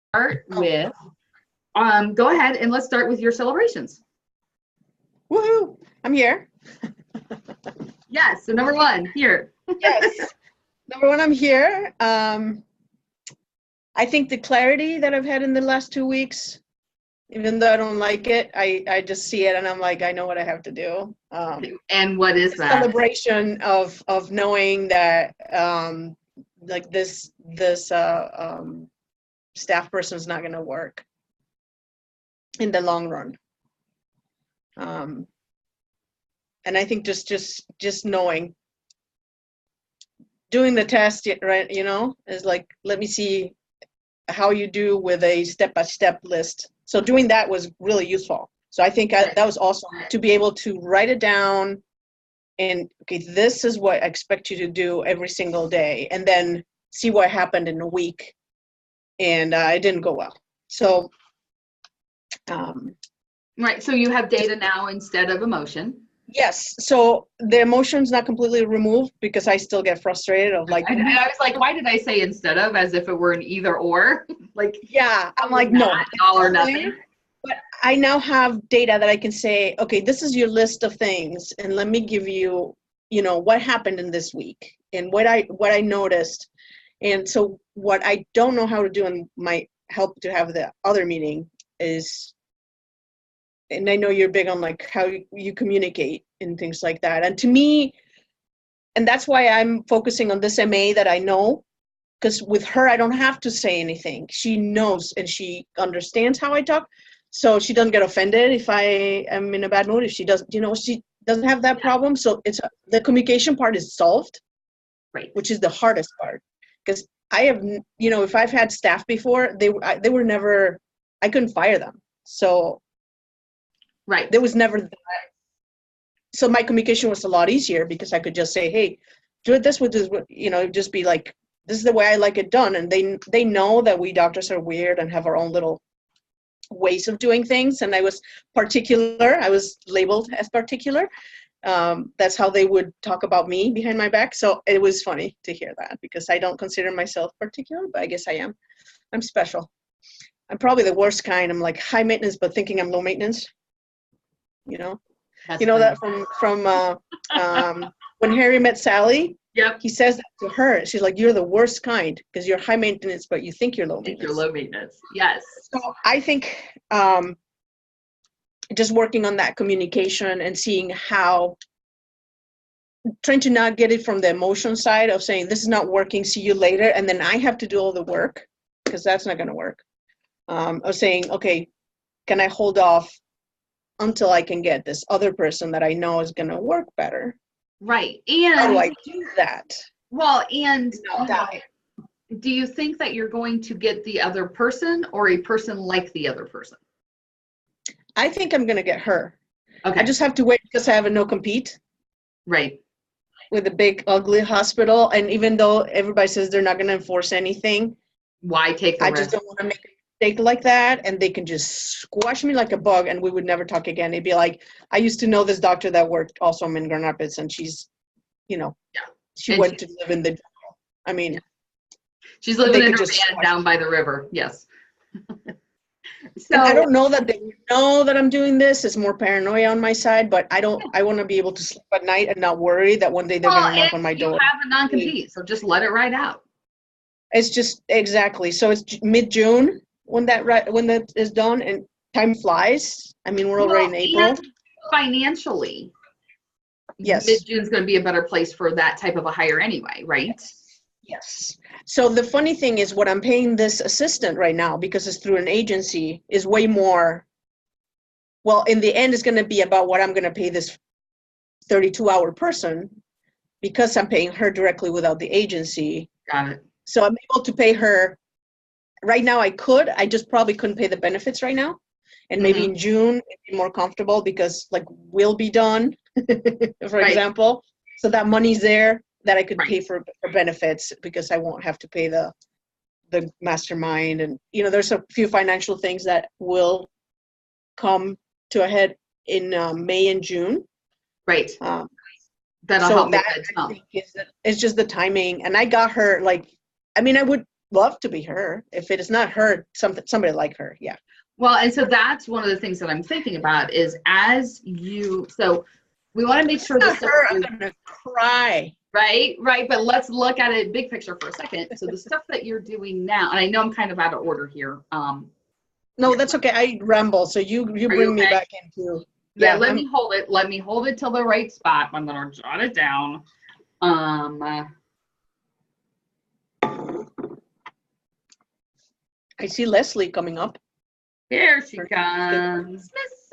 start with, go ahead and let's start with your celebrations. Woohoo! I'm here. Yes, so number one, here. Yes. Number one, I'm here. I think the clarity that I've had in the last 2 weeks, even though I don't like it, I just see it and I'm like, I know what I have to do. And what is that? Celebration of knowing that like this staff person is not going to work in the long run. And I think just knowing, doing the test, right, is like, let me see how you do with a step-by-step list. So doing that was really useful. So I think that was awesome to be able to write it down and, okay, this is what I expect you to do every single day, and then see what happened in a week. And it didn't go well. So. Right, so you have data now instead of emotion. Yes, so the emotion's not completely removed because I still get frustrated of like. I was like, why did I say instead of, as if it were an either or? Like, yeah, I'm like, no, all or nothing. But I now have data that I can say, okay, this is your list of things, and let me give you, what happened in this week and what I noticed. And so what I don't know how to do and might help to have the other meeting is, and I know you're big on like how you communicate and things like that. And to me, and that's why I'm focusing on this MA that I know, because with her, I don't have to say anything. She knows and she understands how I talk. So she doesn't get offended if I am in a bad mood. If she doesn't, she doesn't have that problem. So it's the communication part is solved, right? Which is the hardest part. Because I have, if I've had staff before, they were never, I couldn't fire them. So. Right. There was never that. So my communication was a lot easier because I could just say, hey, do it this way, just be like, this is the way I like it done. And they know that we doctors are weird and have our own little ways of doing things. And I was particular. I was labeled as particular. That's how they would talk about me behind my back. So it was funny to hear that because I don't consider myself particular, but I guess I am. I'm special. I'm probably the worst kind. I'm like high maintenance, but thinking I'm low maintenance. That's that from When Harry Met Sally. Yep. He says that to her. She's like, you're the worst kind because you're high maintenance, but you think you're low maintenance. You're low maintenance. Yes. So I think just working on that communication and seeing how, trying to not get it from the emotion side of saying, this is not working, see you later. And then I have to do all the work because that's not going to work. Of saying, okay, can I hold off until I can get this other person that I know is going to work better. Right. And how do I do that? Well, and do you think that you're going to get the other person or a person like the other person? I think I'm going to get her. Okay. I just have to wait because I have a no compete. Right. With a big, ugly hospital. And even though everybody says they're not going to enforce anything. Why take the risk? I just don't want to make like that, and they can just squash me like a bug and we would never talk again. It'd be like, I used to know this doctor that worked also in Grand Rapids, and she's, she and went to live in the jungle. I mean, she's living in her van down by the river. Yes. So and I don't know that they know that I'm doing this. It's more paranoia on my side, but I want to be able to sleep at night and not worry that one day they're going to knock on my door. You have a non-compete, so just let it ride out. It's just exactly. So it's mid-June. When that is done, and time flies. I mean, we're already in April. Financially, yes, mid-June is going to be a better place for that type of a hire anyway, right? Yes. So the funny thing is, what I'm paying this assistant right now, because it's through an agency, is way more. Well, in the end, it's going to be about what I'm going to pay this 32-hour person, because I'm paying her directly without the agency. Got it. So I'm able to pay her. Right now I just probably couldn't pay the benefits right now. And maybe in June, it'd be more comfortable because like we'll be done, for example. So that money's there that I could pay for benefits because I won't have to pay the mastermind. And, there's a few financial things that will come to a head in May and June. Right. That'll help make that jump. It's just the timing. And I got her I would love to be her. If it is not her, somebody like her. Yeah. Well, and so that's one of the things that I'm thinking about is so we want to make sure Not the her, I'm gonna cry. right, but let's look at it big picture for a second. So the stuff that you're doing now, and I know I'm kind of out of order here. No, that's okay. I ramble, so you bring me back into. Yeah, let me hold it. Let me hold it till the right spot. I'm gonna jot it down. I see Leslie coming up. Here she comes, Miss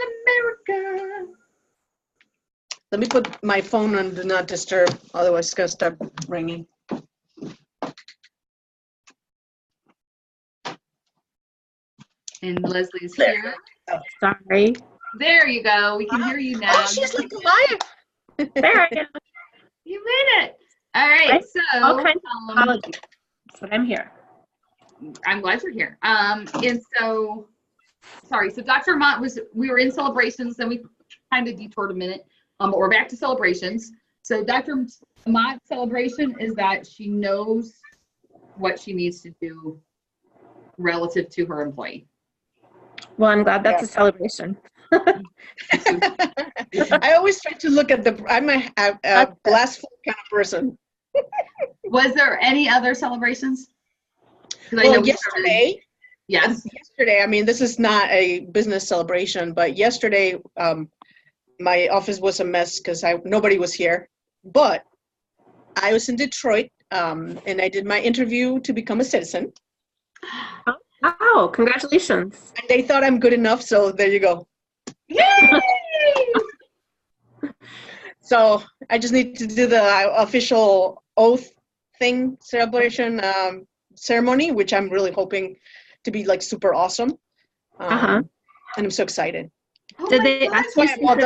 America. Let me put my phone on do not disturb, otherwise it's gonna start ringing. And Leslie's here. Oh, sorry. There you go. We can hear you now. Oh, she's like alive. There I am. You made it. All right. So all kinds of apologies, but I'm here. I'm glad you're here. And so, sorry. So Dr. Mott we were in celebrations, then we kind of detoured a minute. But we're back to celebrations. So Dr. Mott's celebration is that she knows what she needs to do relative to her employee. Well, I'm glad that's a celebration. I always try to look at I'm a glass full kind of person. Was there any other celebrations? Well, yesterday. Yes. Yesterday, I mean, this is not a business celebration, but yesterday, my office was a mess because nobody was here. But I was in Detroit, and I did my interview to become a citizen. Oh, congratulations. And they thought I'm good enough, so there you go. Yay! So I just need to do the official oath thing celebration ceremony, which I'm really hoping to be like super awesome. And I'm so excited. Oh Did they That's why I bought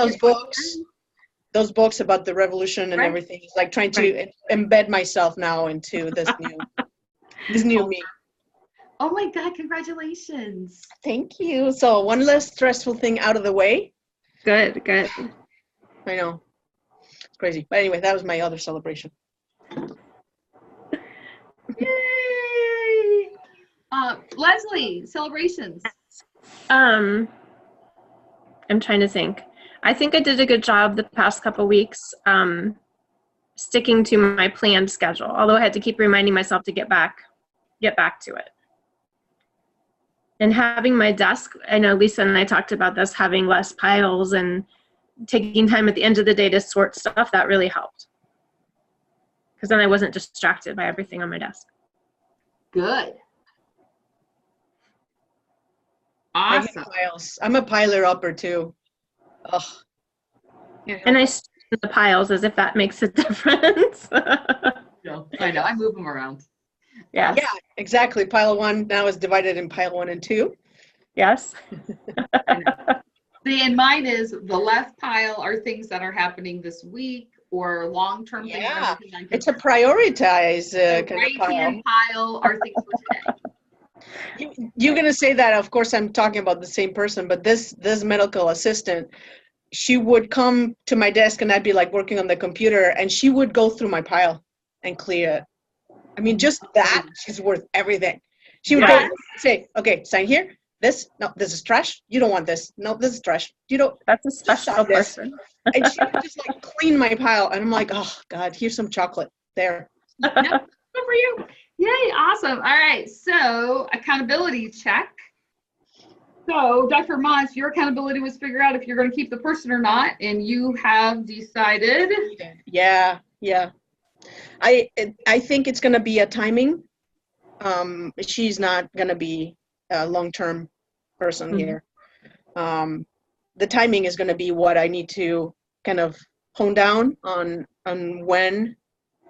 those books about the revolution and everything. It's like trying to embed myself now into this new me. Oh my God, congratulations. Thank you. So one less stressful thing out of the way. Good. I know. It's crazy. But anyway, that was my other celebration. Yay! Leslie, celebrations. I'm trying to think. I think I did a good job the past couple weeks sticking to my planned schedule, although I had to keep reminding myself to get back to it. And having my desk, I know Lisa and I talked about this, having less piles and taking time at the end of the day to sort stuff, that really helped. Because then I wasn't distracted by everything on my desk. Good. Awesome. I'm a piler upper too. Ugh. Yeah. And I stick in the piles as if that makes a difference. No, I know. I move them around. Yes. Yeah, exactly. Pile 1 now is divided in pile 1 and 2. Yes. See, and mine is the left pile are things that are happening this week or long-term things. Yeah, it's a prioritize kind of pile. Right-hand pile are things for today. You're going to say that, of course, I'm talking about the same person, but this medical assistant, she would come to my desk and I'd be like working on the computer and she would go through my pile and clear it. I mean, just that, she's worth everything. She would go say, okay, sign here. This is trash. You don't want this. No, this is trash. You don't. That's a special person. And she would just like clean my pile. And I'm like, oh God, here's some chocolate there. Yep, good for you. Yay, awesome. All right, so accountability check. So Dr. Moss, your accountability was figure out if you're going to keep the person or not, and you have decided. Yeah. I think it's going to be a timing. She's not going to be a long-term person here. The timing is going to be what I need to kind of hone down on when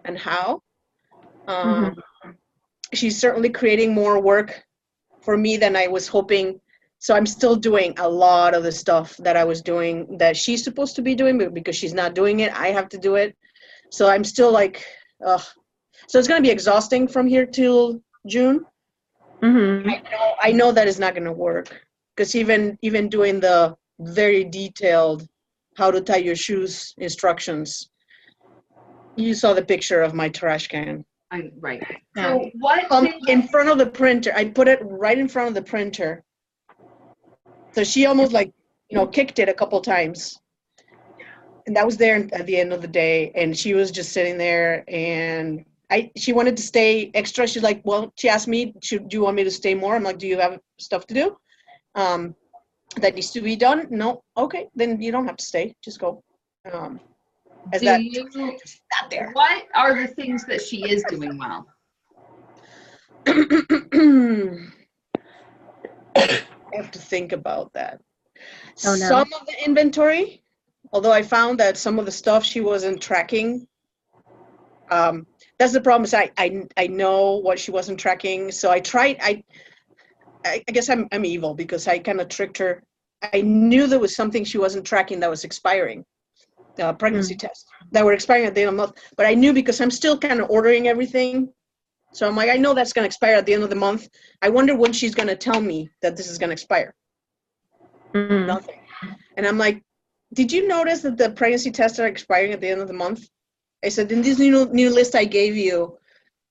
and how. She's certainly creating more work for me than I was hoping. So I'm still doing a lot of the stuff that I was doing that she's supposed to be doing, but because she's not doing it, I have to do it. So I'm still like, ugh. So it's going to be exhausting from here till June. I know that is not going to work because even doing the very detailed how to tie your shoes instructions, you saw the picture of my trash can. Right. Yeah. So what In front of the printer. I put it right in front of the printer. So she almost like, kicked it a couple times. And that was there at the end of the day. And she was just sitting there, and she wanted to stay extra. She's like, well, she asked me, do you want me to stay more? I'm like, do you have stuff to do? That needs to be done? No. Okay, then you don't have to stay. Just go. As that just sat there. What are the things that she is doing well? I have to think about that. Oh, no. Some of the inventory, although I found that some of the stuff she wasn't tracking. That's the problem. Is I know what she wasn't tracking, so I tried. I guess I'm evil because I kind of tricked her. I knew there was something she wasn't tracking that was expiring, pregnancy tests that were expiring at the end of the month. But I knew because I'm still kind of ordering everything. So I'm like, I know that's going to expire at the end of the month. I wonder when she's going to tell me that this is going to expire. Nothing. And I'm like, did you notice that the pregnancy tests are expiring at the end of the month? I said, in this new list I gave you,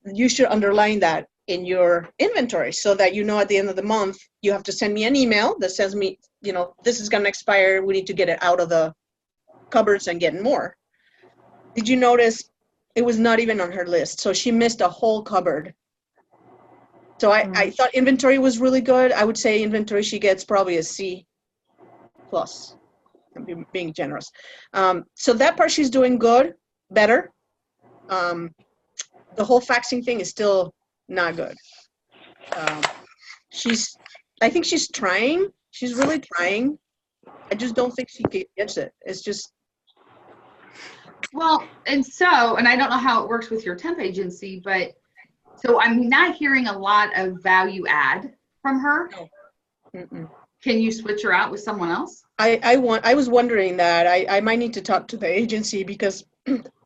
you should underline that in your inventory so that at the end of the month, you have to send me an email that says me, this is going to expire. We need to get it out of the cupboards and get more. Did you notice it was not even on her list? So she missed a whole cupboard. So I thought inventory was really good. I would say inventory she gets probably a C+. I'm being generous. So that part she's doing good, better. The whole faxing thing is still not good. I think she's trying. She's really trying. I just don't think she gets it. It's just. Well, and I don't know how it works with your temp agency, but so I'm not hearing a lot of value add from her. No. Mm-mm. Can you switch her out with someone else? I was wondering that. I might need to talk to the agency because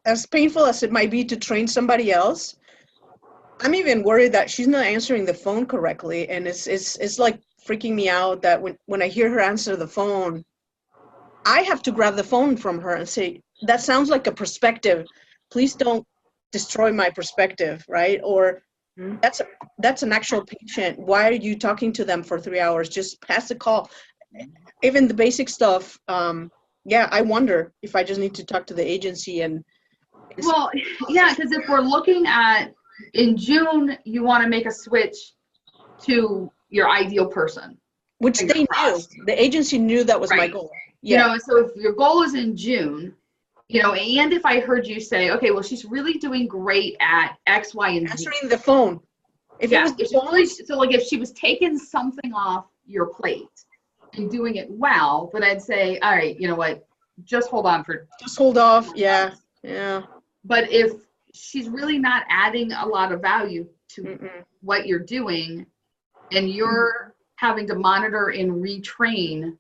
as painful as it might be to train somebody else, I'm even worried that she's not answering the phone correctly, and it's like freaking me out that when I hear her answer the phone, I have to grab the phone from her and say, that sounds like a perspective. Please don't destroy my perspective, right? Or that's an actual patient. Why are you talking to them for 3 hours? Just pass the call. Even the basic stuff. I wonder if I just need to talk to the agency and. Well, yeah, because if we're looking at in June, you want to make a switch to your ideal person. Which they knew. The agency knew that was my goal. Yeah. So if your goal is in June, and if I heard you say, okay, well, she's really doing great at X, Y, and Z. Answering the phone. If she was taking something off your plate and doing it well, then I'd say, all right, you know what, just hold on for. Just hold off. Yeah. Yeah. But if she's really not adding a lot of value to what you're doing, and you're having to monitor and retrain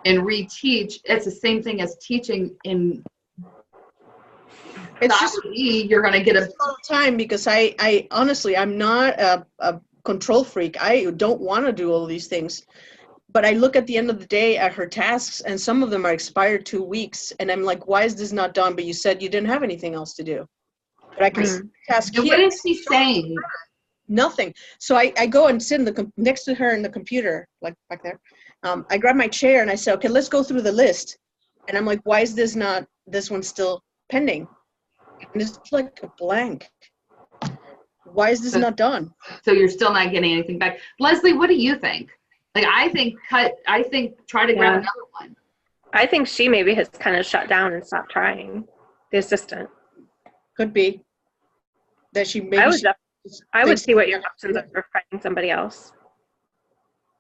and reteach, it's the same thing as teaching in. It's just you're going to get a time because I honestly, I'm not a control freak. I don't want to do all these things. But I look at the end of the day at her tasks, and some of them are expired 2 weeks. And I'm like, why is this not done? But you said you didn't have anything else to do. But I can task here. What is she saying? Nothing. So I go and sit next to her in the computer, like back there. I grab my chair and I say, okay, let's go through the list. And I'm like, why is this one still pending? And it's like a blank. Why is this not done? So you're still not getting anything back. Leslie, what do you think? Like, I think try to grab another one. I think she maybe has kind of shut down and stopped trying, the assistant. Could be. That she maybe. I would see what your options are for finding somebody else.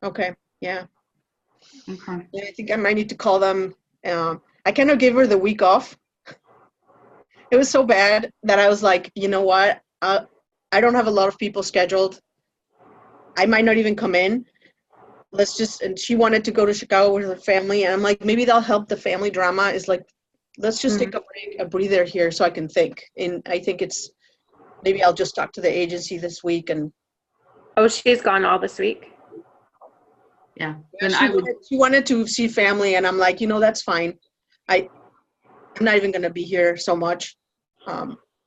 Okay, yeah. Okay. Yeah, I think I might need to call them. I kind of gave her the week off. It was so bad that I was like, you know what? I don't have a lot of people scheduled. I might not even come in. And she wanted to go to Chicago with her family. And I'm like, maybe that'll help the family drama. Is like, let's just take a breather here so I can think. And I think maybe I'll just talk to the agency this week. And oh, she's gone all this week? Yeah. She wanted to see family. And I'm like, that's fine. I'm not even going to be here so much.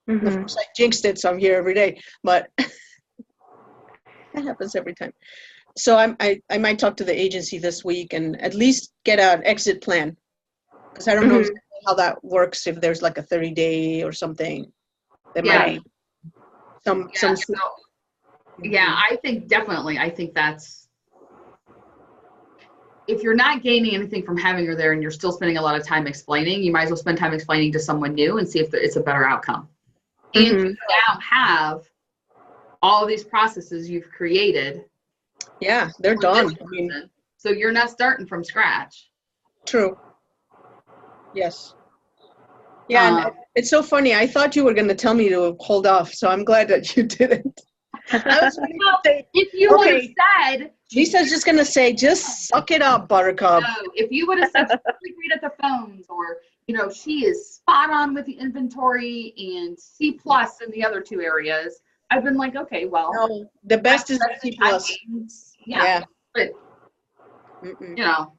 Of Mhm. course, I jinxed it, so I'm here every day, but that happens every time. So I might talk to the agency this week and at least get an exit plan, because I don't know Mhm. exactly how that works, if there's like a 30-day or something. There Yeah. might be some. Yeah, so, yeah, I think definitely, I think that's, if you're not gaining anything from having her there and you're still spending a lot of time explaining, you might as well spend time explaining to someone new and see if it's a better outcome. And you Mhm. now have all of these processes you've created. Yeah, they're for this done. I mean, person, so you're not starting from scratch. true. Yes. Yeah, and it's so funny. I thought you were going to tell me to hold off, so I'm glad that you didn't. I was going to Well, say, if you would have okay, said, Lisa's just going to say, just suck it up, Buttercup. no, if you would have said, she's really great at the phones, or, she is spot on with the inventory and C plus in the other two areas, I've been like, okay, well, No, the best is that's C the time plus. gains. Yeah. But, Mm-mm.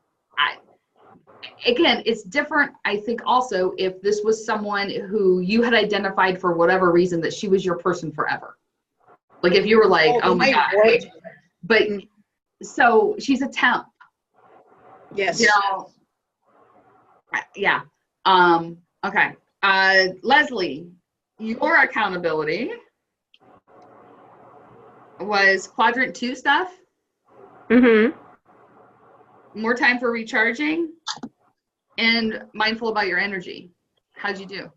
again, it's different. I think also if this was someone who you had identified for whatever reason that she was your person forever. Like if you were like, oh my God, okay. But so she's a temp. Yes. Yeah. Okay. Leslie, your accountability was quadrant 2 stuff. Mhm. More time for recharging and mindful about your energy. How'd you do?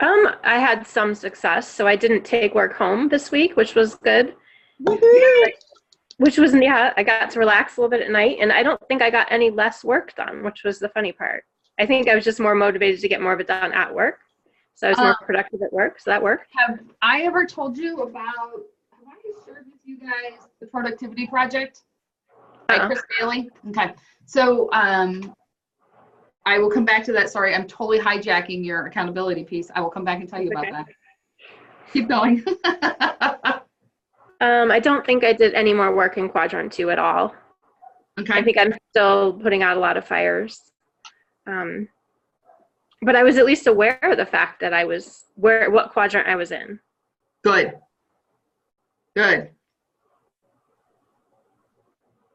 I had some success, so I didn't take work home this week, which was good. Woohoo! I got to relax a little bit at night, and I don't think I got any less work done, which was the funny part. I think I was just more motivated to get more of it done at work, so I was more productive at work, so that worked. Have I ever told you about, have I shared with you guys the productivity project by Chris Bailey? Okay. So I will come back to that. Sorry, I'm totally hijacking your accountability piece. I will come back and tell you about that. Keep going. I don't think I did any more work in quadrant 2 at all. Okay. I think I'm still putting out a lot of fires. But I was at least aware of the fact that I was what quadrant I was in. Good. Good.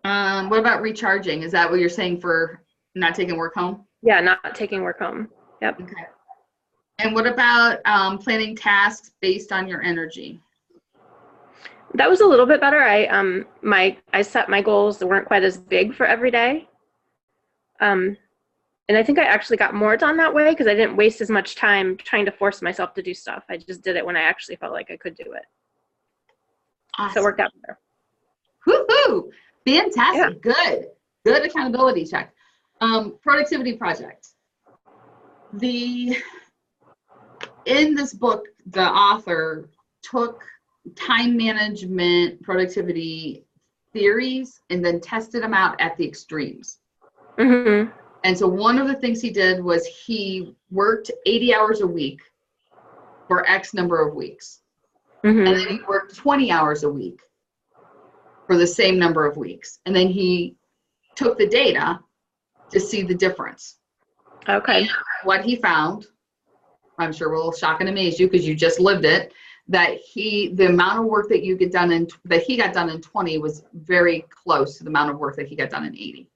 What about recharging? Is that what you're saying for not taking work home? Yeah, not taking work home. Yep. Okay. And what about planning tasks based on your energy? That was a little bit better. I set my goals that weren't quite as big for every day. And I think I actually got more done that way because I didn't waste as much time trying to force myself to do stuff. I just did it when I actually felt like I could do it. Awesome. So it worked out better. Woohoo! Fantastic. Yeah. Good accountability check. Productivity project. In this book, the author took time management productivity theories and then tested them out at the extremes. Mm-hmm. And so one of the things he did was he worked 80 hours a week for X number of weeks. Mm-hmm. And then he worked 20 hours a week for the same number of weeks. And then he took the data to see the difference. Okay. And what he found, I'm sure will shock and amaze you because you just lived it, that the amount of work that he got done in 20 was very close to the amount of work that he got done in 80.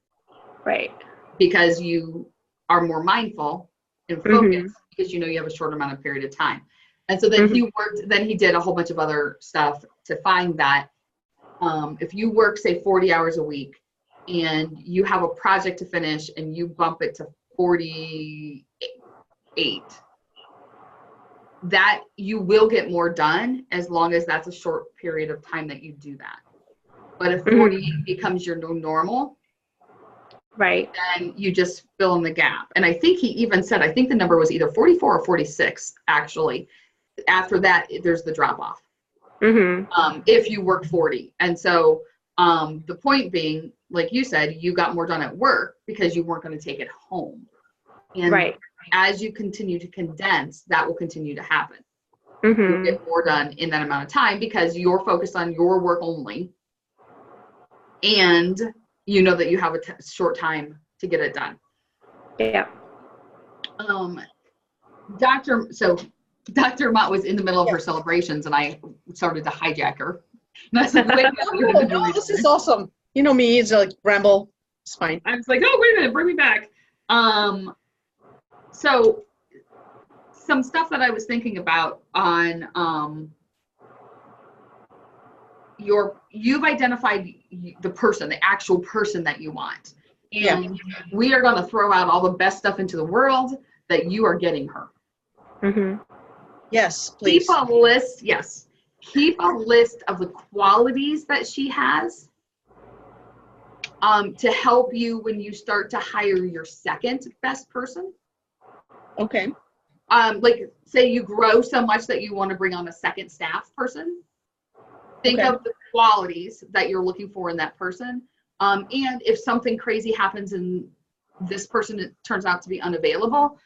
Right. Because you are more mindful and focused because you have a short amount of period of time. And so then he did a whole bunch of other stuff to find that if you work, say, 40 hours a week and you have a project to finish and you bump it to 48, that you will get more done as long as that's a short period of time that you do that. But if 48 becomes your new normal, right, then you just fill in the gap. And I think he even said, I think the number was either 44 or 46, actually. After that, there's the drop off. If you work 40. And so the point being, like you said, you got more done at work because you weren't going to take it home. And as you continue to condense, that will continue to happen. You'll get more done in that amount of time because you're focused on your work only. And you know that you have a short time to get it done. Yeah. So Dr. Mott was in the middle of her celebrations and I started to hijack her. And I was like, wait a minute, you're in the middle No, of this these is awesome. You know me, it's like ramble. It's fine. I was like, oh, wait a minute, bring me back. So some stuff that I was thinking about on you've identified the person, the actual person that you want. And we are going to throw out all the best stuff into the world that you are getting her. Mm-hmm. Yes, please. Keep a list, yes. Keep a list of the qualities that she has to help you when you start to hire your second best person. Okay. Like say you grow so much that you want to bring on a second staff person. Think of the qualities that you're looking for in that person. And if something crazy happens and this person turns out to be unavailable,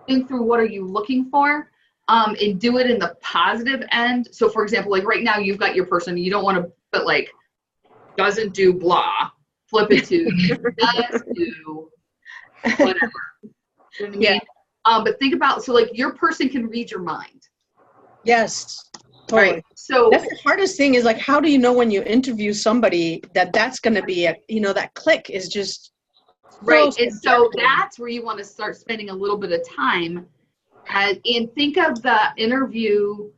think through what are you looking for, and do it in the positive end. So for example, like right now you've got your person, you don't want to put like, doesn't do blah, flip it to does do whatever. You know what I mean? But think about, so like your person can read your mind. Yes, totally. Right. So that's the hardest thing is like, how do you know when you interview somebody that's going to be, that click is just. Right. And so that's where you want to start spending a little bit of time and think of the interview,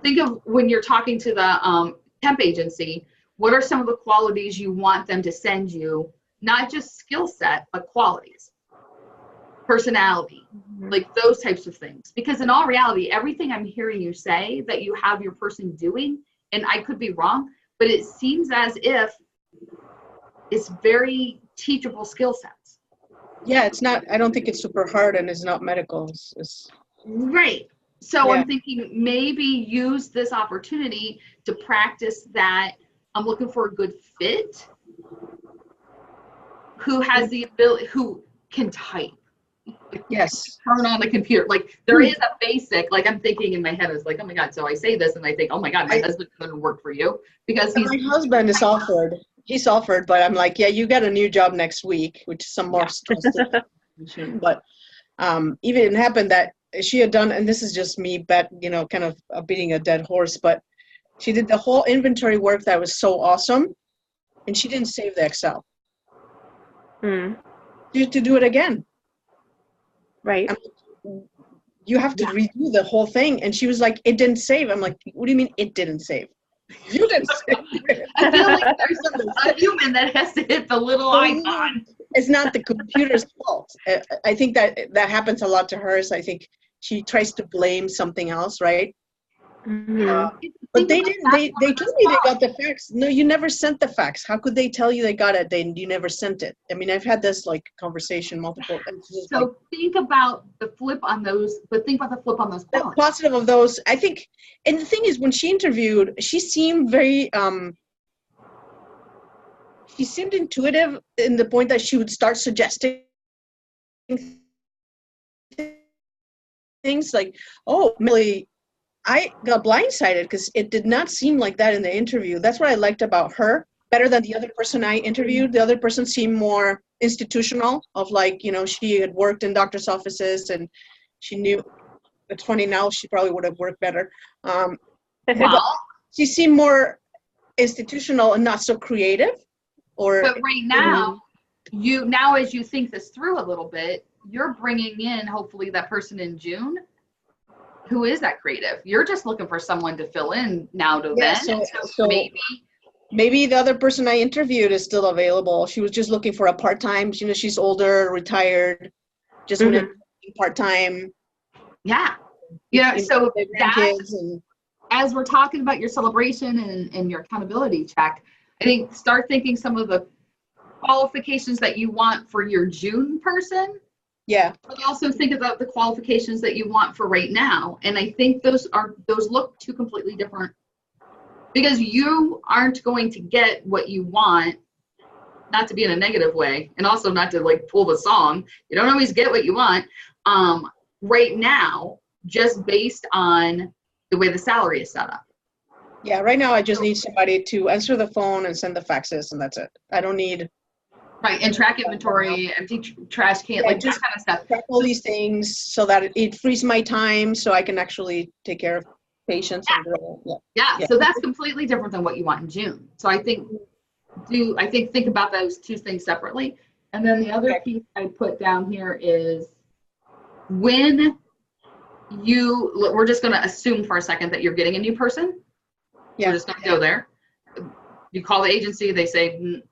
think of when you're talking to the temp agency, what are some of the qualities you want them to send you, not just skill set, but qualities, personality, like those types of things. Because in all reality, everything I'm hearing you say that you have your person doing, and I could be wrong, but it seems as if it's very teachable skill sets. Yeah, it's not, I don't think it's super hard and it's not medical. It's right. So I'm thinking maybe use this opportunity to practice that. I'm looking for a good fit who has the ability, who can type. Yes. Turn on the computer. Like there is a basic, like I'm thinking in my head, I was like, oh my God. So I say this and I think, oh my God, my husband couldn't work for you because my husband is offered. He's offered, but I'm like, yeah, you got a new job next week, which is some more stress. But even it happened that she had done, and this is just me, kind of beating a dead horse, but she did the whole inventory work that was so awesome, and she didn't save the Excel. You have to do it again. Right. You have to redo the whole thing. And she was like, it didn't save. I'm like, what do you mean it didn't save? You didn't save it. I feel like there's a human that has to hit the little icon. It's not the computer's fault. I think that happens a lot to her. So I think she tries to blame something else, right? But they didn't. They told me they got the fax. No, you never sent the fax. How could they tell you they got it? You never sent it. I mean, I've had this like conversation multiple. So like, think about the flip on those, but think about the flip on those qualities. The positive of those, I think. And the thing is, when she interviewed, she seemed very. She seemed intuitive in the point that she would start suggesting things like, "Oh, Millie, I got blindsided because it did not seem like that in the interview." That's what I liked about her, better than the other person I interviewed. The other person seemed more institutional, of like, she had worked in doctor's offices and she knew. It's funny now, she probably would have worked better. She seemed more institutional and not so creative. But right now, as you think this through a little bit, you're bringing in hopefully that person in June who is that creative. You're just looking for someone to fill in now to then. So maybe the other person I interviewed is still available. She was just looking for a part-time. She's older, retired, just wanted part-time. Yeah. So as we're talking about your celebration and your accountability check, I think start thinking some of the qualifications that you want for your June person. Yeah. But also think about the qualifications that you want for right now. And I think those look two completely different, because you aren't going to get what you want, not to be in a negative way, and also not to like pull the song. You don't always get what you want right now, just based on the way the salary is set up. Yeah, right now I just need somebody to answer the phone and send the faxes, and that's it. I don't need Right, and track inventory, empty trash can, Yeah, like that just kind of stuff. track all these things so that it frees my time so I can actually take care of patients and grow. Yeah, so that's completely different than what you want in June. So I think think about those two things separately. And then the other piece I put down here is when we're just going to assume for a second that you're getting a new person. Yeah. We're just going to go there. You call the agency, they say,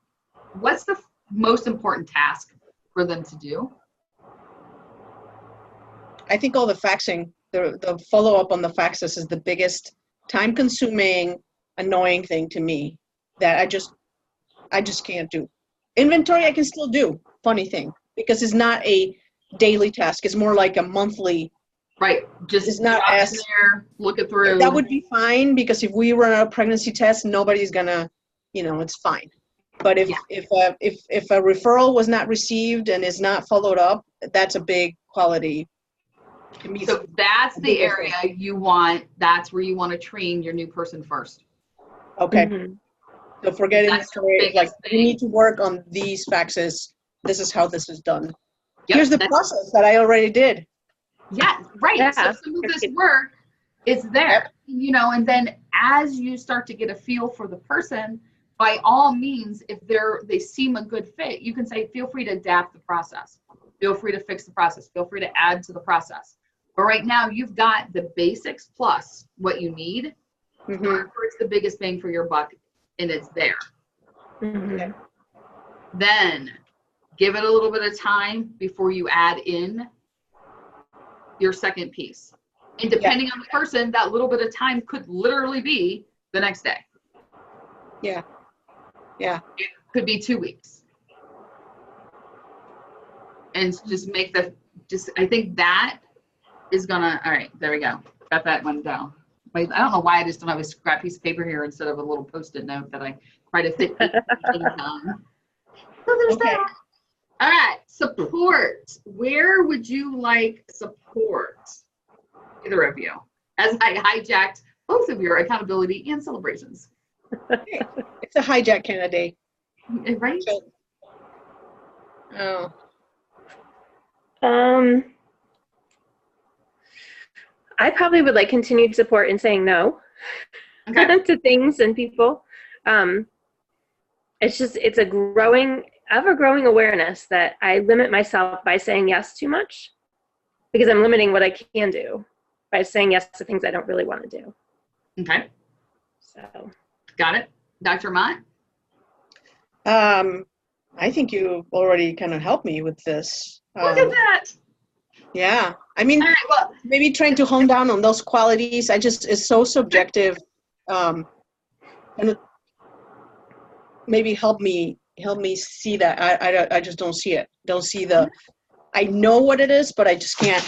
what's the most important task for them to do? I think all the faxing, the follow-up on the faxes is the biggest time-consuming, annoying thing to me that I just can't do. Inventory I can still do, funny thing, because it's not a daily task. It's more like a monthly. Right, just it's not as there, look it through. That would be fine, because if we run a pregnancy test, nobody's gonna, it's fine. But if a referral was not received and is not followed up, that's a big quality. So that's the area that's where you want to train your new person first. Okay. Mm-hmm. So forget inventory, like thing. you need to work on these faxes. This is how this is done. Yep, here's the process that I already did. Yeah, right. Yeah. So some of this work is there, and then as you start to get a feel for the person, by all means, if they seem a good fit, you can say, feel free to adapt the process. Feel free to fix the process. Feel free to add to the process. But right now, you've got the basics plus what you need. Mm-hmm. It's the biggest bang for your buck, and it's there. Mm-hmm. Then give it a little bit of time before you add in your second piece. And depending on the person, that little bit of time could literally be the next day. Yeah. Yeah. It could be 2 weeks. And just I think that is gonna, all right, there we go. Got that one down. Wait, I don't know why I just don't have a scrap piece of paper here instead of a little Post-it note that I try to fit anytime. So there's that. All right, support. Where would you like support? Either of you, as I hijacked both of your accountability and celebrations. It's a hijack kind of day. Right? Oh. I probably would like continued support in saying no to things and people. It's a growing awareness that I limit myself by saying yes too much, because I'm limiting what I can do by saying yes to things I don't really want to do. Okay. So. Got it. Dr. Mott? I think you already kind of helped me with this. Look at that. Yeah. I mean, right, well, maybe trying to hone down on those qualities. It's so subjective. And maybe help me see that. I just don't see it. Don't see I know what it is, but I just can't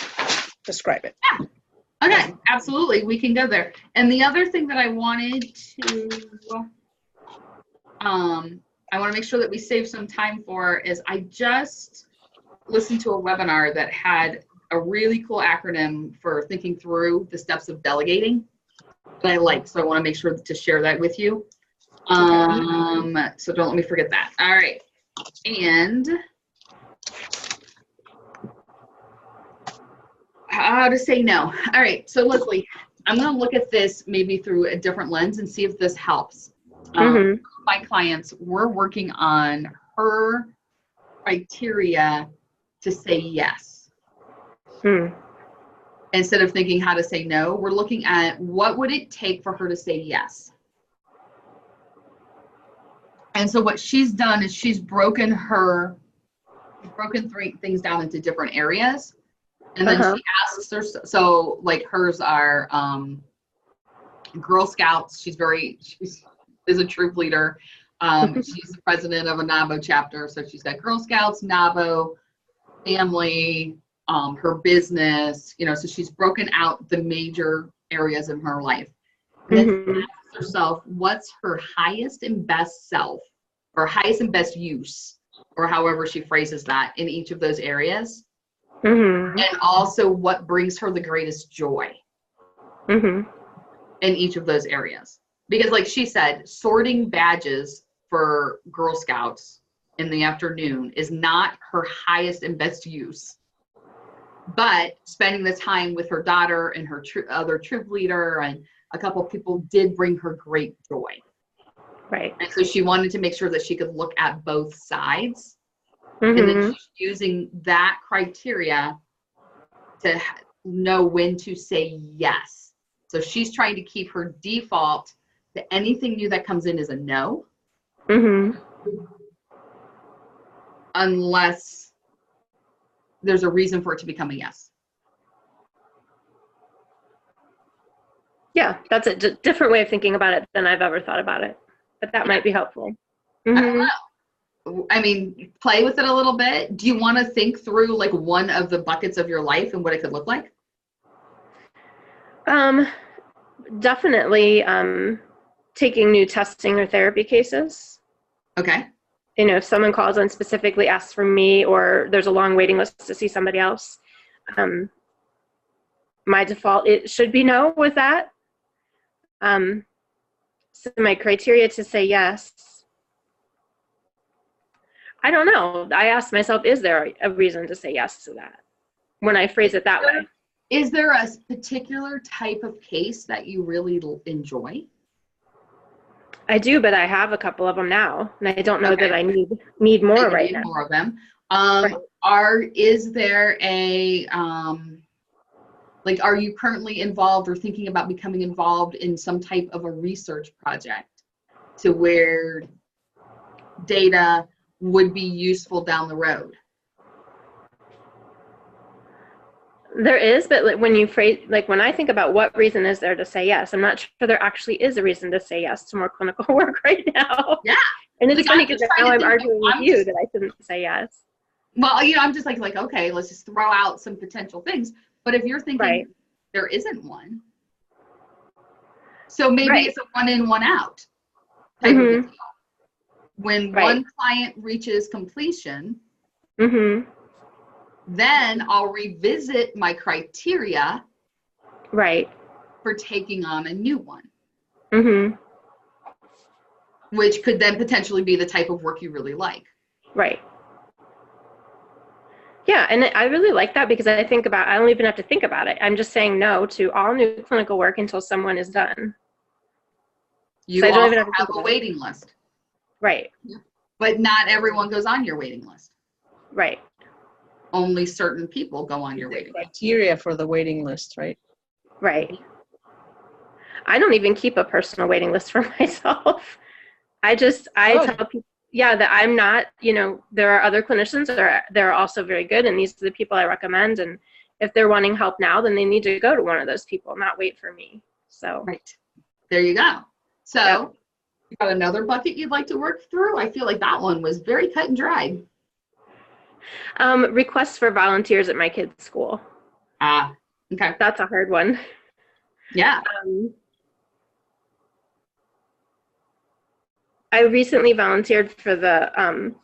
describe it. Yeah. Okay, absolutely. We can go there. And the other thing that I wanted to, I want to make sure that we save some time for is I just listened to a webinar that had a really cool acronym for thinking through the steps of delegating that I like. So I want to make sure to share that with you. So don't let me forget that. All right. And how to say no. All right. So Leslie, I'm going to look at this maybe through a different lens and see if this helps. My clients, we're working on her criteria to say yes. Instead of thinking how to say no, we're looking at what would it take for her to say yes. And so what she's done is she's broken three things down into different areas. And then she asks her, so like hers are Girl Scouts. She's is a troop leader. She's the president of a NAVO chapter. So she's got Girl Scouts, NAVO, family, her business, so she's broken out the major areas in her life. And then she asks herself, what's her highest and best self, or highest and best use, or however she phrases that in each of those areas. And also what brings her the greatest joy in each of those areas. Because like she said, sorting badges for Girl Scouts in the afternoon is not her highest and best use. But spending the time with her daughter and her other troop leader and a couple of people did bring her great joy. Right. And so she wanted to make sure that she could look at both sides. Mm-hmm. And then she's using that criteria to know when to say yes. So she's trying to keep her default to anything new that comes in is a no. Mm-hmm. Unless there's a reason for it to become a yes. Yeah, that's a different way of thinking about it than I've ever thought about it, but that might be helpful. I don't Mm-hmm. know. I mean, play with it a little bit. Do you want to think through like one of the buckets of your life and what it could look like? Definitely taking new testing or therapy cases. Okay. You know, if someone calls and specifically asks for me, or there's a long waiting list to see somebody else, my default, it should be no with that. So my criteria to say yes, I don't know. I ask myself, is there a reason to say yes to that when I phrase it that way? Is there a particular type of case that you really enjoy? I do, but I have a couple of them now, and I don't know Okay. that I need more right now. More of them. Right. Is there a like, are you currently involved or thinking about becoming involved in some type of a research project to where data would be useful down the road? There is, but like when you phrase, like when I think about what reason is there to say yes, I'm not sure there actually is a reason to say yes to more clinical work right now. Yeah. And it's Like, funny I'm because just trying now to I'm think, arguing with I'm you just- that I shouldn't say yes. Well, you know, I'm just like, okay, let's just throw out some potential things. But if you're thinking Right. there isn't one, so maybe Right. it's a one in, one out type of a Mhm. deal. When Right. one client reaches completion, Mhm. then I'll revisit my criteria Right. for taking on a new one, Mhm. which could then potentially be the type of work you really like. Right. Yeah, and I really like that because I don't even have to think about it. I'm just saying no to all new clinical work until someone is done. You So I don't also even have to have think a about it. waiting list, Right. but not everyone goes on your waiting list. Right. Only certain people go on your The waiting list. criteria for the waiting list, right? Right. I don't even keep a personal waiting list for myself. I tell people, yeah, that I'm not, you know, there are other clinicians that are also very good, and these are the people I recommend. And if they're wanting help now, then they need to go to one of those people, not wait for me. So Right. There you go. So Yep. you got another bucket you'd like to work through? I feel like that one was very cut and dried. Requests for volunteers at my kids' school. Okay. That's a hard one. Yeah. I recently volunteered for the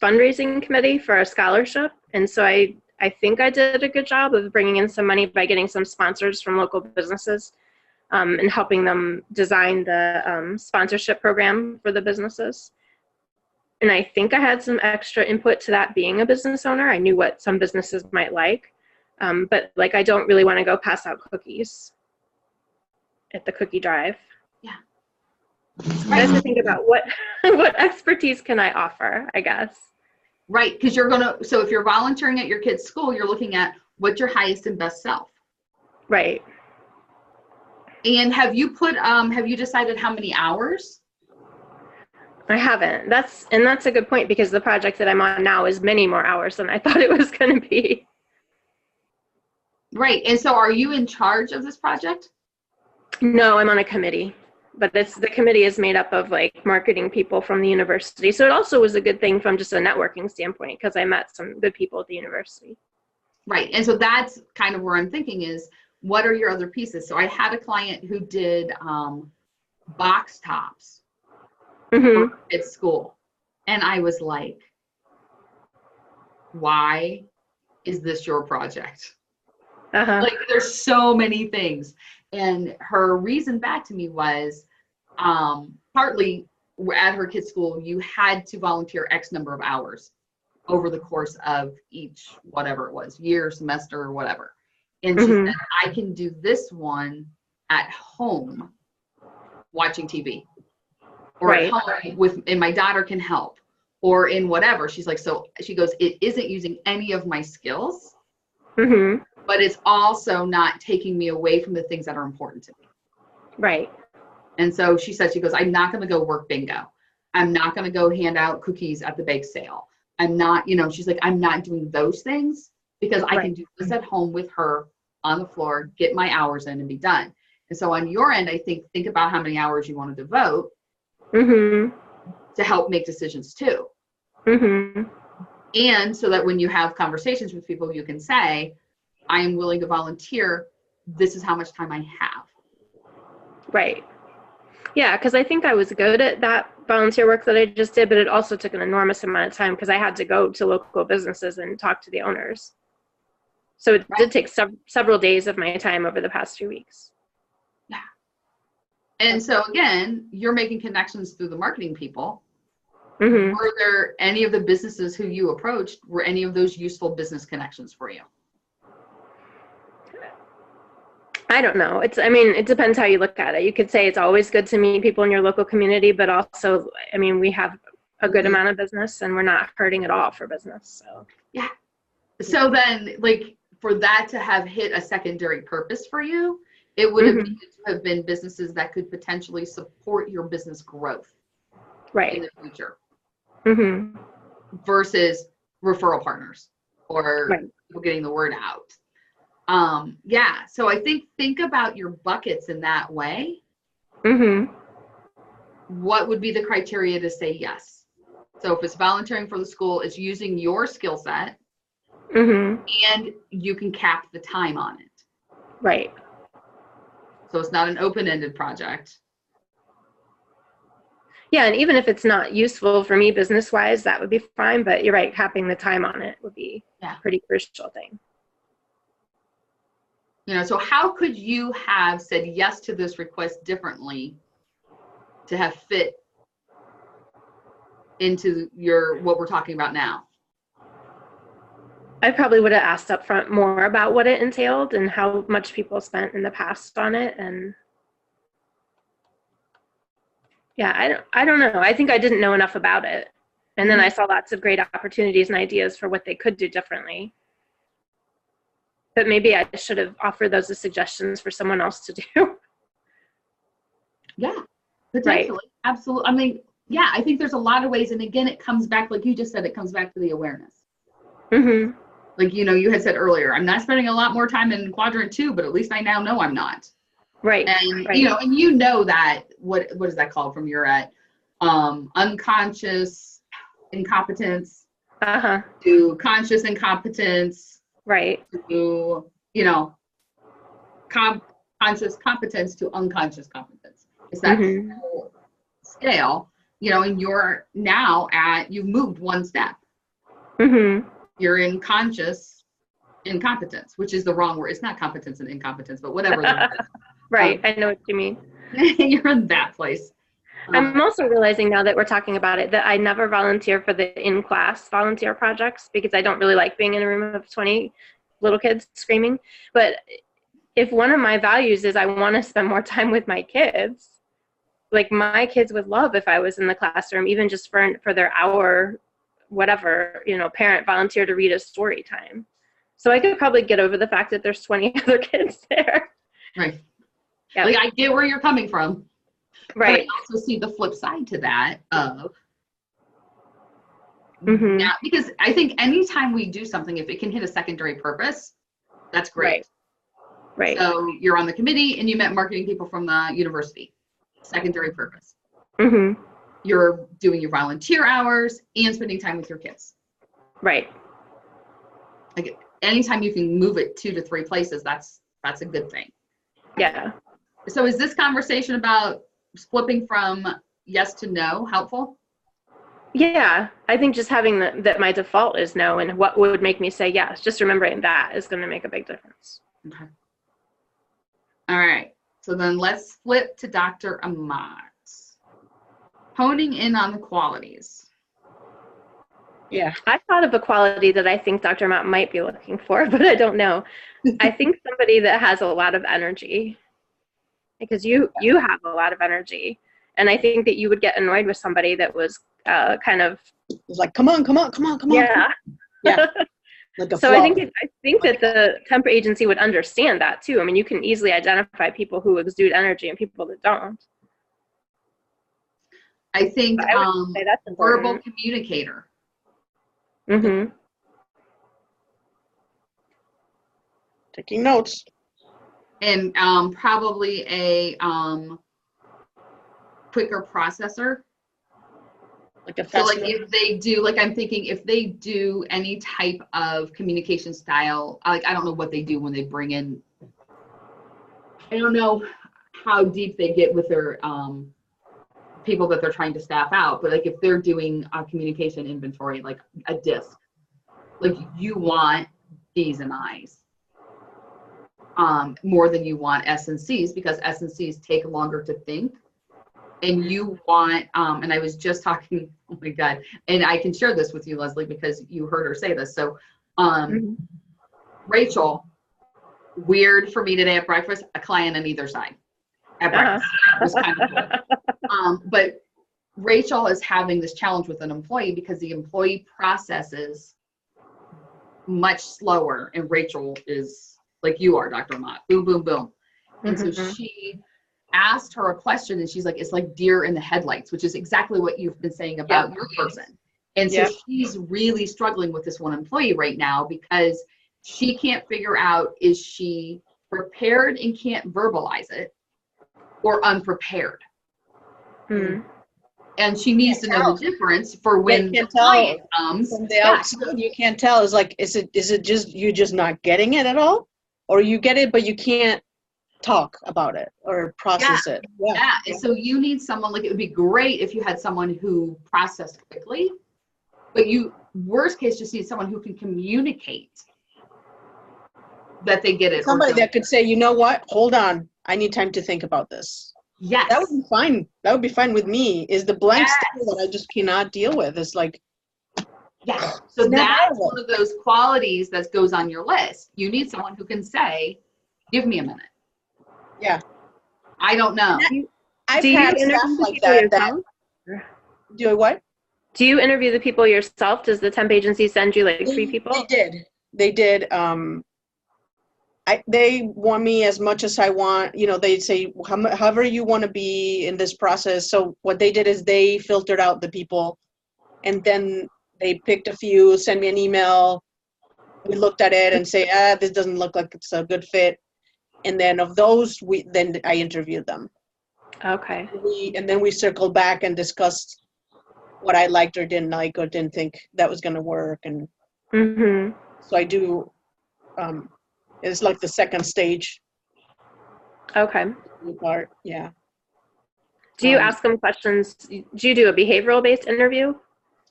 fundraising committee for a scholarship, and so I think I did a good job of bringing in some money by getting some sponsors from local businesses and helping them design the sponsorship program for the businesses. And I think I had some extra input to that being a business owner. I knew what some businesses might like, but like I don't really want to go pass out cookies at the cookie drive. Yeah. So I have to think about what expertise can I offer, I guess. Right, because so if you're volunteering at your kid's school, you're looking at what's your highest and best self. Right. And have you decided how many hours? I haven't. That's a good point because the project that I'm on now is many more hours than I thought it was going to be. Right, and so are you in charge of this project? No, I'm on a committee, but the committee is made up of like marketing people from the university. So it also was a good thing from just a networking standpoint because I met some good people at the university. Right, and so that's kind of where I'm thinking is, what are your other pieces? So I had a client who did box tops at school, and I was like, why is this your project? Like, there's so many things. And her reason back to me was partly at her kid's school, you had to volunteer X number of hours over the course of each, whatever it was, year, semester, or whatever. And she said, I can do this one at home watching TV, or at home with, and my daughter can help, or in whatever. She's like, so she goes, it isn't using any of my skills, but it's also not taking me away from the things that are important to me. Right. And so she said, she goes, I'm not going to go work bingo. I'm not going to go hand out cookies at the bake sale. I'm not, you know, she's like, I'm not doing those things because I can do this at home with her on the floor, get my hours in and be done. And so on your end, I think about how many hours you want to devote to help make decisions too. And so that when you have conversations with people, you can say, I am willing to volunteer. This is how much time I have. Right. Yeah, because I think I was good at that volunteer work that I just did, but it also took an enormous amount of time because I had to go to local businesses and talk to the owners. So it did take several days of my time over the past few weeks. Yeah. And so again, you're making connections through the marketing people. Were there any of the businesses who you approached, were any of those useful business connections for you? I don't know. I mean, it depends how you look at it. You could say it's always good to meet people in your local community, but also, I mean, we have a good amount of business and we're not hurting at all for business. So yeah. So then, like, for that to have hit a secondary purpose for you, it would have needed to have been businesses that could potentially support your business growth in the future versus referral partners or people getting the word out. Yeah, so I think about your buckets in that way. What would be the criteria to say yes? So if it's volunteering for the school, it's using your skill set and you can cap the time on it. Right. So it's not an open-ended project. Yeah, and even if it's not useful for me business-wise, that would be fine, but you're right, capping the time on it would be a pretty crucial thing. You know, so how could you have said yes to this request differently to have fit into what we're talking about now? I probably would have asked up front more about what it entailed and how much people spent in the past on it. And yeah, I don't know. I think I didn't know enough about it. And then I saw lots of great opportunities and ideas for what they could do differently. But maybe I should have offered those as suggestions for someone else to do. Yeah, potentially. Right. Absolutely. I mean, yeah, I think there's a lot of ways. And again, it comes back, like you just said, it comes back to the awareness. Like, you know, you had said earlier, I'm not spending a lot more time in quadrant 2, but at least I now know I'm not. Right. And, you know, and you know that, what is that called from your at unconscious incompetence to conscious incompetence. Right. To, you know, conscious competence to unconscious competence. It's that whole scale, you know, and you're now you've moved one step. You're in conscious incompetence, which is the wrong word. It's not competence and incompetence, but whatever. Right. I know what you mean. You're in that place. I'm also realizing now that we're talking about it, that I never volunteer for the in-class volunteer projects because I don't really like being in a room of 20 little kids screaming. But if one of my values is I want to spend more time with my kids, like my kids would love if I was in the classroom, even just for their hour, whatever, you know, parent volunteer to read a story time. So I could probably get over the fact that there's 20 other kids there. Right. Yeah. Like I get where you're coming from. Right. But I also see the flip side to that of now, because I think anytime we do something, if it can hit a secondary purpose, that's great. Right. So you're on the committee and you met marketing people from the university. Secondary purpose. You're doing your volunteer hours and spending time with your kids. Right. Like anytime you can move it 2 to 3 places, that's a good thing. Yeah. So is this conversation about flipping from yes to no helpful? Yeah, I think just having that my default is no, and what would make me say yes, just remembering that is going to make a big difference. Okay. All right. So then let's flip to Dr. Amat. Honing in on the qualities. Yeah. I thought of a quality that I think Dr. Mott might be looking for, but I don't know. I think somebody that has a lot of energy, because you have a lot of energy, and I think that you would get annoyed with somebody that was kind of, It's like, come on, come on, come on, come on. yeah. Yeah. Like a So I fluff. think that the temp agency would understand that too. I mean, you can easily identify people who exude energy and people that don't. I think I would say that's verbal important. communicator. Mm-hmm. Taking notes. And probably a quicker processor. Like a So like faster. if they do, like I'm thinking if they do any type of communication style, like I don't know what they do when they bring in, I don't know how deep they get with their people that they're trying to staff out, but like if they're doing a communication inventory, like a disc, like you want D's and I's more than you want S and C's, because S and C's take longer to think. And you want, and I was just talking, oh my God, and I can share this with you, Leslie, because you heard her say this. So Rachel, weird for me today at breakfast, a client on either side at breakfast. It was kind of cool. But Rachel is having this challenge with an employee because the employee processes much slower, and Rachel is like you are, Dr. Mott, boom, boom, boom. And so she asked her a question, and she's like, it's like deer in the headlights, which is exactly what you've been saying about your person. And so she's really struggling with this one employee right now because she can't figure out, is she prepared and can't verbalize it, or unprepared? And she needs to know the difference for when the client comes. From the outside, you can't tell. It's like, is it just you just not getting it at all, or you get it but you can't talk about it or process it? And so you need someone, like it would be great if you had someone who processed quickly, but you, worst case, just need someone who can communicate that they get it. Somebody that could say, you know what, hold on, I need time to think about this. Yes. That would be fine. That would be fine with me. Is the blank stare that I just cannot deal with. It's like, so that's one of those qualities that goes on your list. You need someone who can say, give me a minute. Yeah. I don't know. I've had staff like that. Do what? Do you interview the people yourself? Does the temp agency send you like 3 people? They did. They want me as much as I want. You know, they say, however you want to be in this process. So what they did is they filtered out the people, and then they picked a few, send me an email. We looked at it and say, this doesn't look like it's a good fit. And then of those, then I interviewed them. Okay. And then we circled back and discussed what I liked or didn't like or didn't think that was going to work. And so I do, it's like the second stage. Okay. Part, yeah. Do you ask them questions? Do you do a behavioral based interview?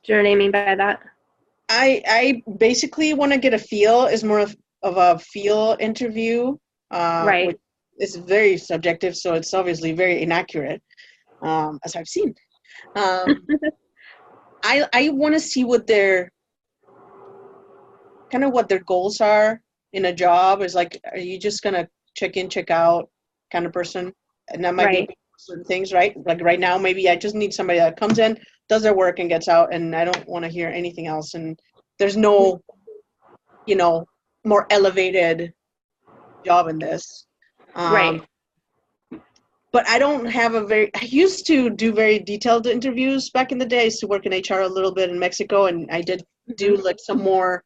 Do you know what I mean by that? I basically want to get a feel. Is more of a feel interview. Right. Which is very subjective, so it's obviously very inaccurate, as I've seen. I want to see what their goals are in a job. Is like, are you just gonna check in, check out kind of person? And that might be certain things, right? Like right now, maybe I just need somebody that comes in, does their work, and gets out, and I don't want to hear anything else. And there's no, more elevated job in this. Right. But I don't have I used to do very detailed interviews back in the day. I used to work in HR a little bit in Mexico, and I did do like some more,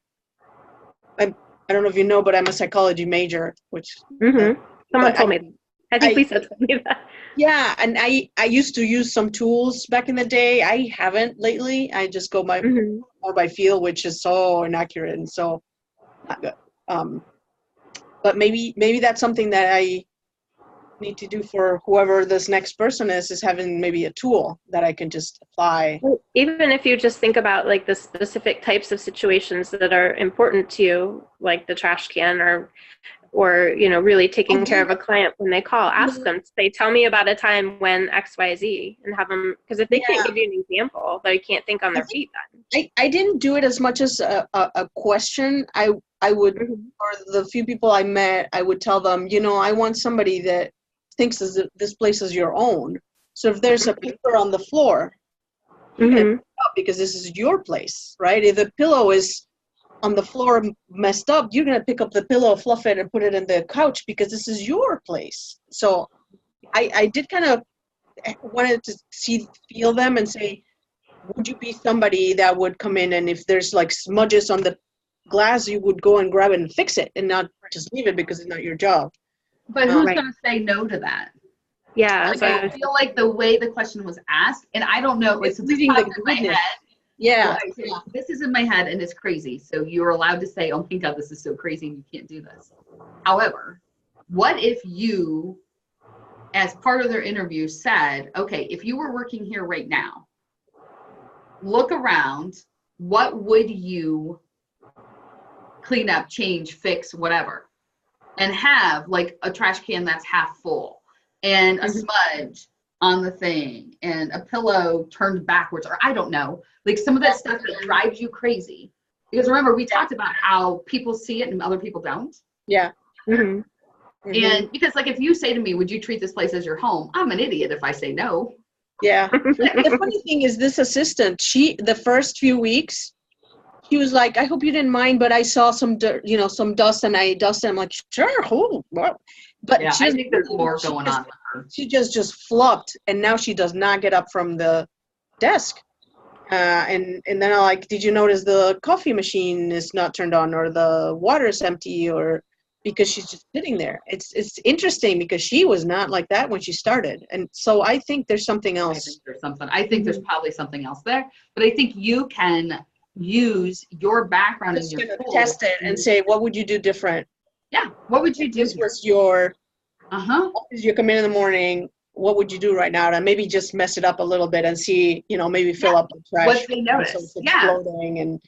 I don't know if you know, but I'm a psychology major, which someone told me. I think Lisa told me that. Yeah, and I used to use some tools back in the day. I haven't lately. I just go more by feel, which is so inaccurate and so not good. But maybe that's something that I need to do for whoever this next person is having maybe a tool that I can just apply. Even if you just think about like the specific types of situations that are important to you, like the trash can or really taking care of a client when they call, ask them, say, tell me about a time when XYZ, and have them, because if they can't give you an example, they can't think on their feet then. I didn't do it as much as a question. I would, for the few people I met, I would tell them, I want somebody that thinks this place is your own. So if there's a paper on the floor, you can pick it up because this is your place, right? If the pillow is on the floor messed up, you're going to pick up the pillow, fluff it, and put it in the couch because this is your place. So I did kind of wanted to feel them and say, would you be somebody that would come in and if there's like smudges on the glass, you would go and grab it and fix it and not just leave it because it's not your job. But who's going to say no to that? Yeah. Like, I feel like the way the question was asked, and I don't know, it's reading the in my goodness. head. Yeah. So this is in my head and it's crazy. So you're allowed to say, oh my God, this is so crazy and you can't do this. However, what if you, as part of their interview, said, okay, if you were working here right now, look around, what would you clean up, change, fix, whatever, and have like a trash can that's half full and a smudge on the thing and a pillow turned backwards, or I don't know, like some of that stuff that drives you crazy. Because remember, we talked about how people see it and other people don't. Yeah. And because like if you say to me, would you treat this place as your home? I'm an idiot if I say no. Yeah. The funny thing is this assistant, the first few weeks, he was like, I hope you didn't mind, but I saw some dirt, some dust and I dusted. I'm like, sure, cool. But yeah, I think there's more going on with her. She just flopped and now she does not get up from the desk. And then I'm like, did you notice the coffee machine is not turned on or the water is empty or because she's just sitting there. It's interesting because she was not like that when she started. And so I think there's something else. I think there's probably something else there, but I think you can use your background and your tools. Test it and say, what would you do different? Yeah. What would you do? This was your, you come in the morning, what would you do right now to maybe just mess it up a little bit and see, maybe fill up the trash. What they notice. Exploding and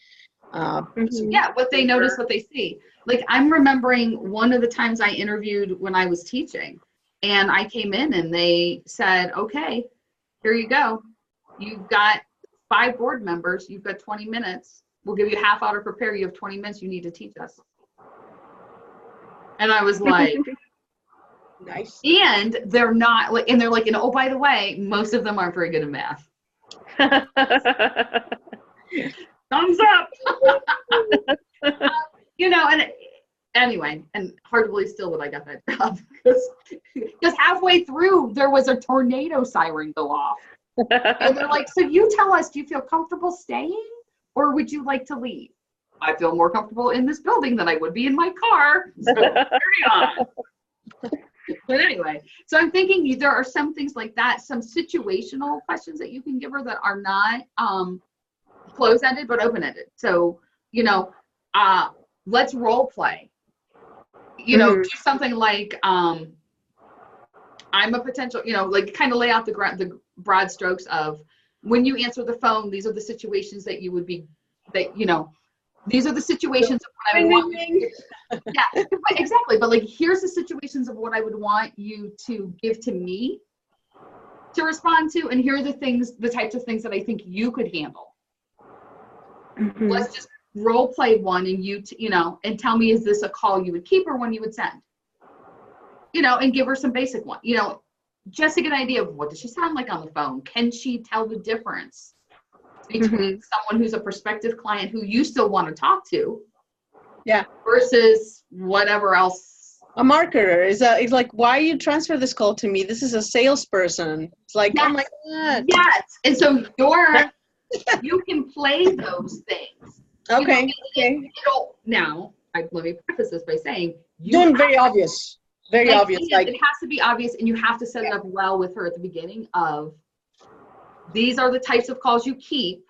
what they notice, what they see. Like I'm remembering one of the times I interviewed when I was teaching and I came in and they said, okay, here you go. You've got 5 board members. You've got 20 minutes. We'll give you a half hour to prepare. You have 20 minutes. You need to teach us. And I was like, nice. And they're not like, and they're like, and oh, by the way, most of them aren't very good at math. Thumbs up. And anyway, and hard to believe still that I got that job because halfway through there was a tornado siren go off. And they're like, so you tell us, do you feel comfortable staying or would you like to leave? I feel more comfortable in this building than I would be in my car. So carry on. But anyway, so I'm thinking there are some things like that, some situational questions that you can give her that are not closed-ended but open-ended. So, let's role play. Do something like I'm a potential, like kind of lay out the broad strokes of when you answer the phone, these are the situations that you would be, these are the situations of what I would want you to, yeah, exactly. But like, here's the situations of what I would want you to give to me to respond to. And here are the types of things that I think you could handle. Let's just role play one and and tell me, is this a call you would keep or one you would send? And give her some basic one, just to get an idea of what does she sound like on the phone? Can she tell the difference between someone who's a prospective client who you still want to talk to, versus whatever else? A marketer is like, why you transfer this call to me? This is a salesperson. It's like, oh my God. Yes, and so you can play those things. Okay. Now, let me preface this by saying doing very obvious. Very obvious. It has to be obvious, and you have to set it up well with her at the beginning of, these are the types of calls you keep.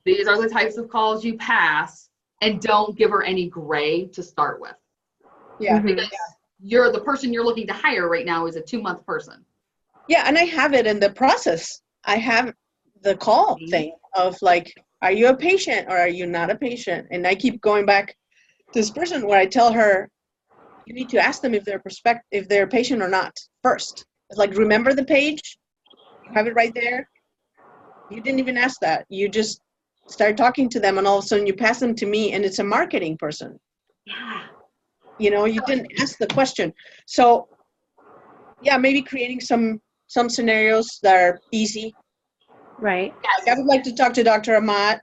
These are the types of calls you pass, and don't give her any gray to start with. Yeah. Because the person you're looking to hire right now is a 2-month person. Yeah, and I have it in the process. I have the call thing of like, are you a patient or are you not a patient? And I keep going back to this person where I tell her, you need to ask them if they're a patient or not first. It's like, remember the page? You have it right there. You didn't even ask that. You just start talking to them, and all of a sudden you pass them to me, and it's a marketing person. Yeah. You know, you didn't ask the question. So yeah, maybe creating some scenarios that are easy. Right. Like, I would like to talk to Dr. Amat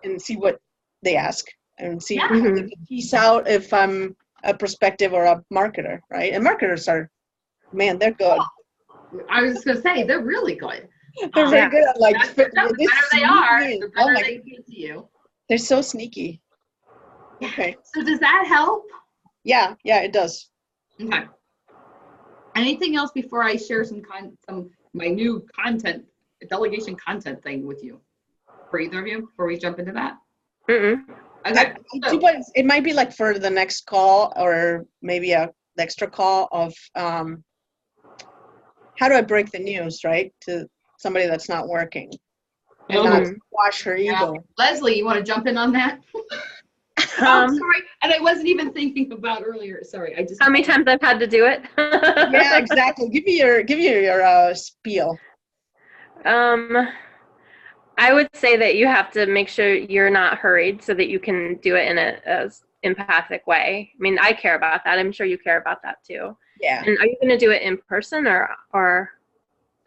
and see what they ask, and see Yeah. how they can piece out if I'm a prospective or a marketer, right? And marketers are, man, they're good. I was just gonna say they're really good. They're very good at like, The better they are, sneaking in. the Oh better my they God, get to you. they're so sneaky. Okay. So does that help? Yeah, it does. Okay. Anything else before I share some my new content, delegation content thing with you? For either of you, before we jump into that? Mm-mm. Okay. But it might be like for the next call, or maybe a extra call of how do I break the news, right, to somebody that's not working and not wash her ego. Leslie, you want to jump in on that? Oh, sorry. And I wasn't even thinking about earlier. Sorry, I just. How many times I've had to do it? Yeah, exactly. Give me your spiel. I would say that you have to make sure you're not hurried so that you can do it in a empathic way. I mean, I care about that. I'm sure you care about that too. Yeah. And are you going to do it in person or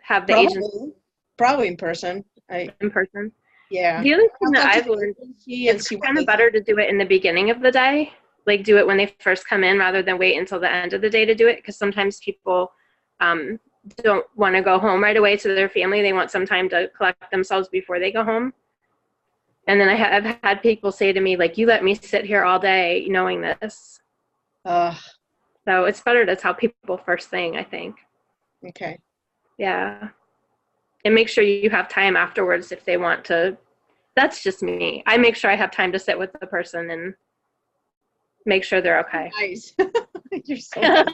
have the agent probably in person? in person? Yeah. The other thing that I've learned, it's kind of better to do it in the beginning of the day, like do it when they first come in rather than wait until the end of the day to do it, because sometimes people don't want to go home right away to their family. They want some time to collect themselves before they go home. And then I've had people say to me, like, you let me sit here all day knowing this. So it's better to tell people first thing, I think. Okay. Yeah. And make sure you have time afterwards if they want to. That's just me. I make sure I have time to sit with the person and make sure they're okay. Nice. You're so good.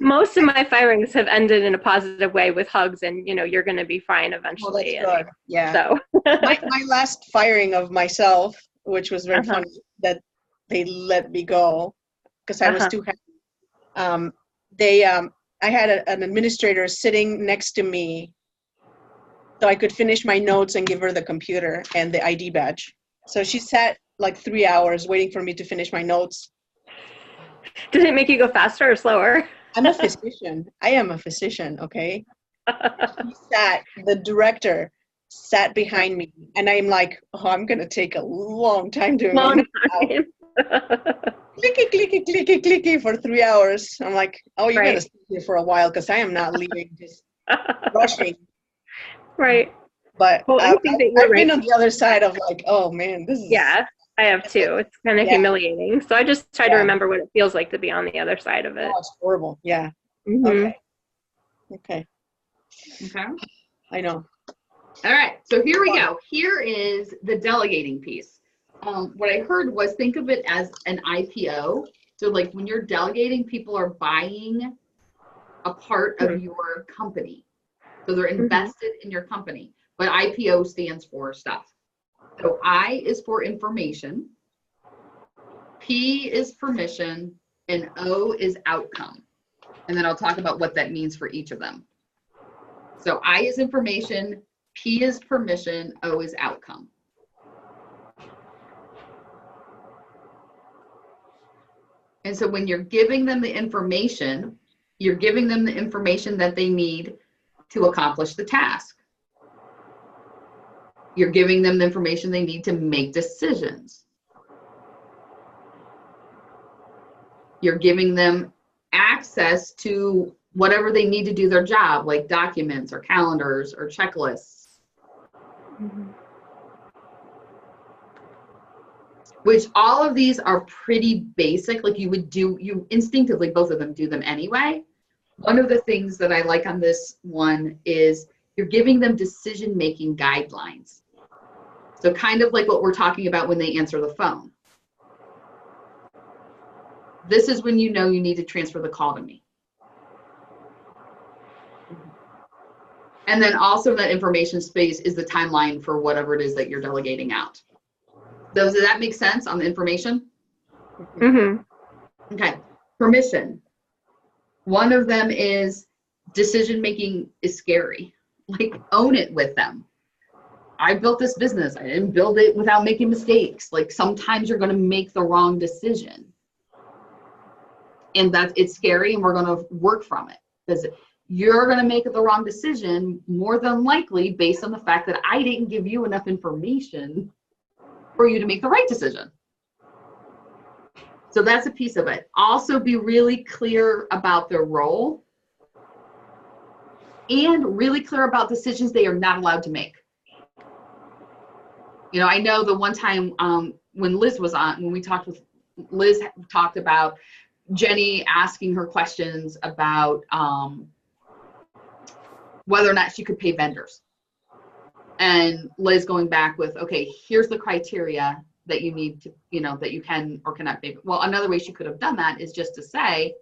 Most of my firings have ended in a positive way with hugs and, you're going to be fine eventually. Well, that's good. Yeah. So my last firing of myself, which was very funny, that they let me go because I was too happy. I had an administrator sitting next to me so I could finish my notes and give her the computer and the ID badge. So she sat like 3 hours waiting for me to finish my notes. Did it make you go faster or slower? I'm a physician. I am a physician, okay? The director sat behind me, and I'm like, I'm going to take a long time doing it. Clicky for 3 hours. I'm like, you're going to stay here for a while because I am not leaving, just rushing. Right. But I think that you're I've been on the other side of like, oh man, this is. Yeah, I have too. It's kind of humiliating. So I just try to remember what it feels like to be on the other side of it. Oh, it's horrible. Yeah. Mm-hmm. Okay. I know. All right. So here we go. Here is the delegating piece. What I heard was think of it as an IPO. So like when you're delegating, people are buying a part of your company. So they're invested in your company. But IPO stands for stuff. So I is for information, P is permission, and O is outcome. And then I'll talk about what that means for each of them. So I is information, P is permission, O is outcome. And so when you're giving them the information, you're giving them the information that they need to accomplish the task. You're giving them the information they need to make decisions. You're giving them access to whatever they need to do their job, like documents or calendars or checklists. Which all of these are pretty basic, like you instinctively, both of them do them anyway. One of the things that I like on this one is you're giving them decision-making guidelines. So kind of like what we're talking about when they answer the phone. This is when you know you need to transfer the call to me. And then also that information space is the timeline for whatever it is that you're delegating out. Does that make sense on the information? Mm-hmm. Okay. Permission. One of them is decision-making is scary. Like own it with them. I built this business. I didn't build it without making mistakes. Like sometimes you're going to make the wrong decision. And it's scary, and we're going to work from it, because you're going to make the wrong decision more than likely based on the fact that I didn't give you enough information for you to make the right decision. So that's a piece of it. Also be really clear about their role and really clear about decisions they are not allowed to make. You know, I know the one time when Liz was on, when we talked with Liz, talked about Jenny asking her questions about whether or not she could pay vendors. And Liz going back with, okay, here's the criteria that you need to, you know, that you can or cannot pay. Well, another way she could have done that is just to say,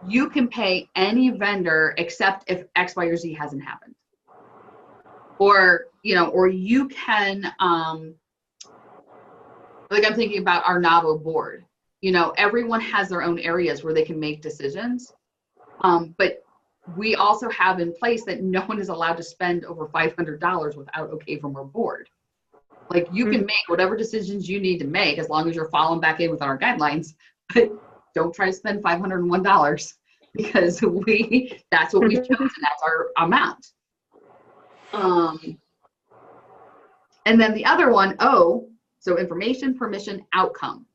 you can pay any vendor except if X, Y, or Z hasn't happened. Or, you know, or you can, like I'm thinking about our NAVO board. You know, everyone has their own areas where they can make decisions. But we also have in place that no one is allowed to spend over $500 without okay from our board. Like you can make whatever decisions you need to make as long as you're following back in with our guidelines, but don't try to spend $501 because that's what we've chosen, that's our amount. And then the other one, so information, permission, outcome.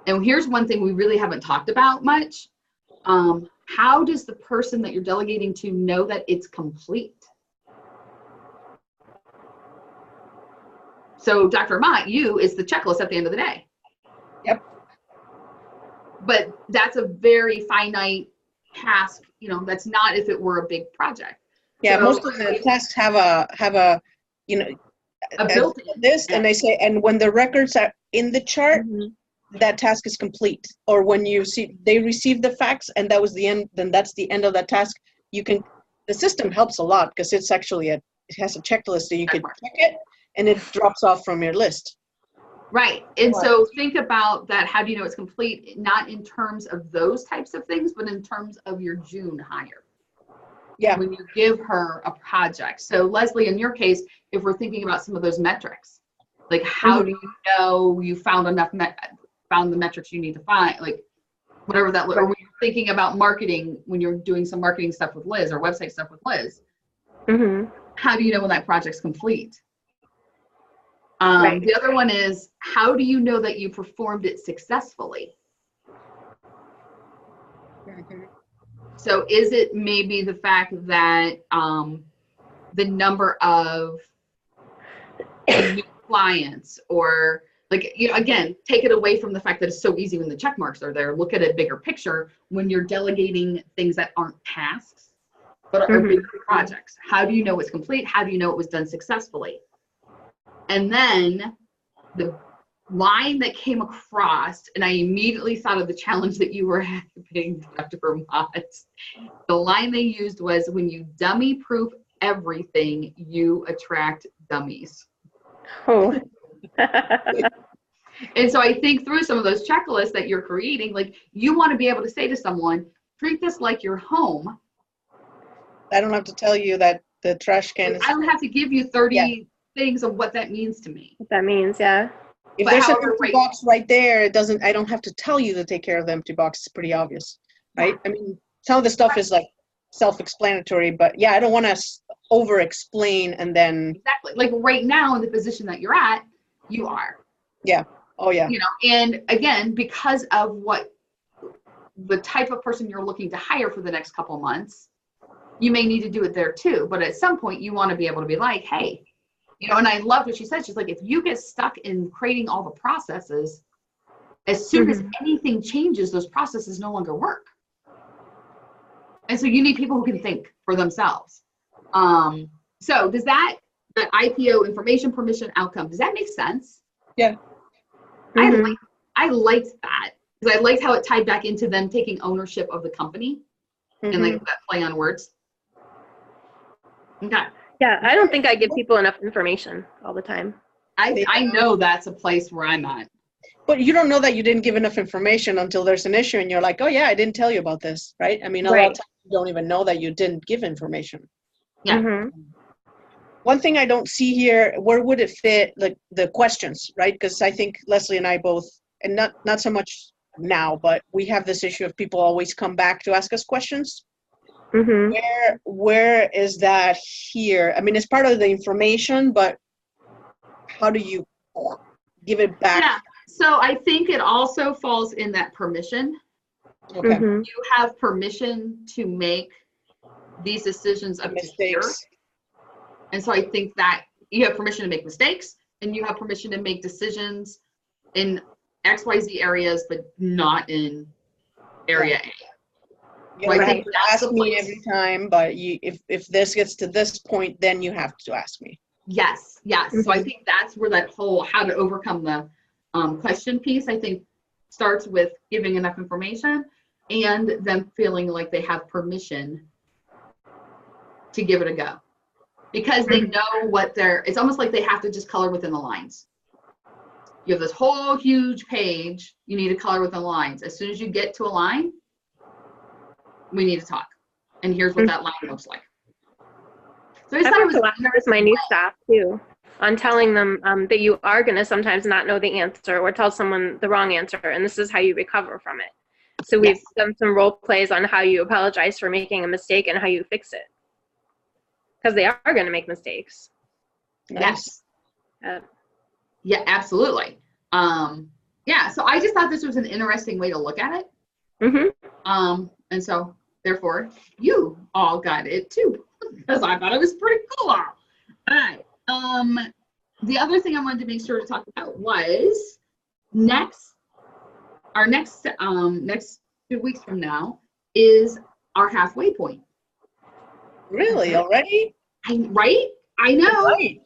And here's one thing we really haven't talked about much. How does the person that you're delegating to know that it's complete? So Dr. Mott, you is the checklist at the end of the day. Yep. But that's a very finite task, you know, that's not if it were a big project. Yeah, so, most of the tasks have a you know, a built-in this, and they say, and when the records are in the chart, that task is complete. Or when you see they receive the facts and that was the end, then that's the end of that task. You can, the system helps a lot because it's actually it has a checklist, so you can check it and it drops off from your list. Right. And so think about that. How do you know it's complete? Not in terms of those types of things, but in terms of your June hire. Yeah. When you give her a project. So Leslie, in your case, if we're thinking about some of those metrics, like how do you know you found enough, found the metrics you need to find, like whatever that, or when you're thinking about marketing, when you're doing some marketing stuff with Liz or website stuff with Liz, how do you know when that project's complete? The other one is, how do you know that you performed it successfully? So is it maybe the fact that the number of new clients, or like, you know, again, take it away from the fact that it's so easy when the check marks are there. Look at a bigger picture when you're delegating things that aren't tasks, but are bigger projects. How do you know it's complete? How do you know it was done successfully? And then the line that came across, and I immediately thought of the challenge that you were having, Dr. Mott. The line they used was, when you dummy proof everything, you attract dummies. Oh. And so I think through some of those checklists that you're creating, like you want to be able to say to someone, treat this like your home. I don't have to tell you that the trash can is, I don't have to give you 30 things of what that means to me. What that means, yeah. if But there's an however, empty box right there, it doesn't, I don't have to tell you to take care of the empty box. It's pretty obvious, right? I mean, some of the stuff is like self-explanatory, but yeah, I don't want to over-explain and then. Exactly. Like right now in the position that you're at, you are. Yeah. Oh yeah. You know, and again, because of what the type of person you're looking to hire for the next couple of months, you may need to do it there too. But at some point you want to be able to be like, hey, you know, and I love what she said. She's like, if you get stuck in creating all the processes, as soon as anything changes, those processes no longer work. And so you need people who can think for themselves. So does that IPO, information, permission, outcome, does that make sense? Yeah. I liked that because I liked how it tied back into them taking ownership of the company and like that play on words. Okay. Yeah, I don't think I give people enough information all the time. I know that's a place where I'm at. But you don't know that you didn't give enough information until there's an issue and you're like, oh yeah, I didn't tell you about this, right? I mean, a lot of times you don't even know that you didn't give information. Yeah. one thing I don't see here, where would it fit, like the questions, right? Because I think Leslie and I both, and not so much now, but we have this issue of people always come back to ask us questions. Mm-hmm. Where is that here? I mean, it's part of the information, but how do you give it back? Yeah. So I think it also falls in that permission. Okay. Mm-hmm. You have permission to make these decisions up to here. Mistakes. And so I think that you have permission to make mistakes, and you have permission to make decisions in XYZ areas, but not in area A. You So I don't think have to that's ask the me place. every time, but if this gets to this point, then you have to ask me. Yes, yes. So I think that's where that whole how to overcome the question piece, I think, starts with giving enough information and them feeling like they have permission to give it a go. Because they know what it's almost like they have to just color within the lines. You have this whole huge page, you need to color within the lines. As soon as you get to a line, we need to talk. And here's what that line looks like. So I just thought it was a lot with my new staff too, on telling them that you are going to sometimes not know the answer or tell someone the wrong answer, and this is how you recover from it. So we've done some role plays on how you apologize for making a mistake and how you fix it. Because they are going to make mistakes. Yes. Uh, Yeah, absolutely. Yeah, so I just thought this was an interesting way to look at it. mm-hmm. And so therefore you all got it too, because I thought it was pretty cool. All right. The other thing I wanted to make sure to talk about was our next 2 weeks from now is our halfway point. Really? Already? Right? I know. Right.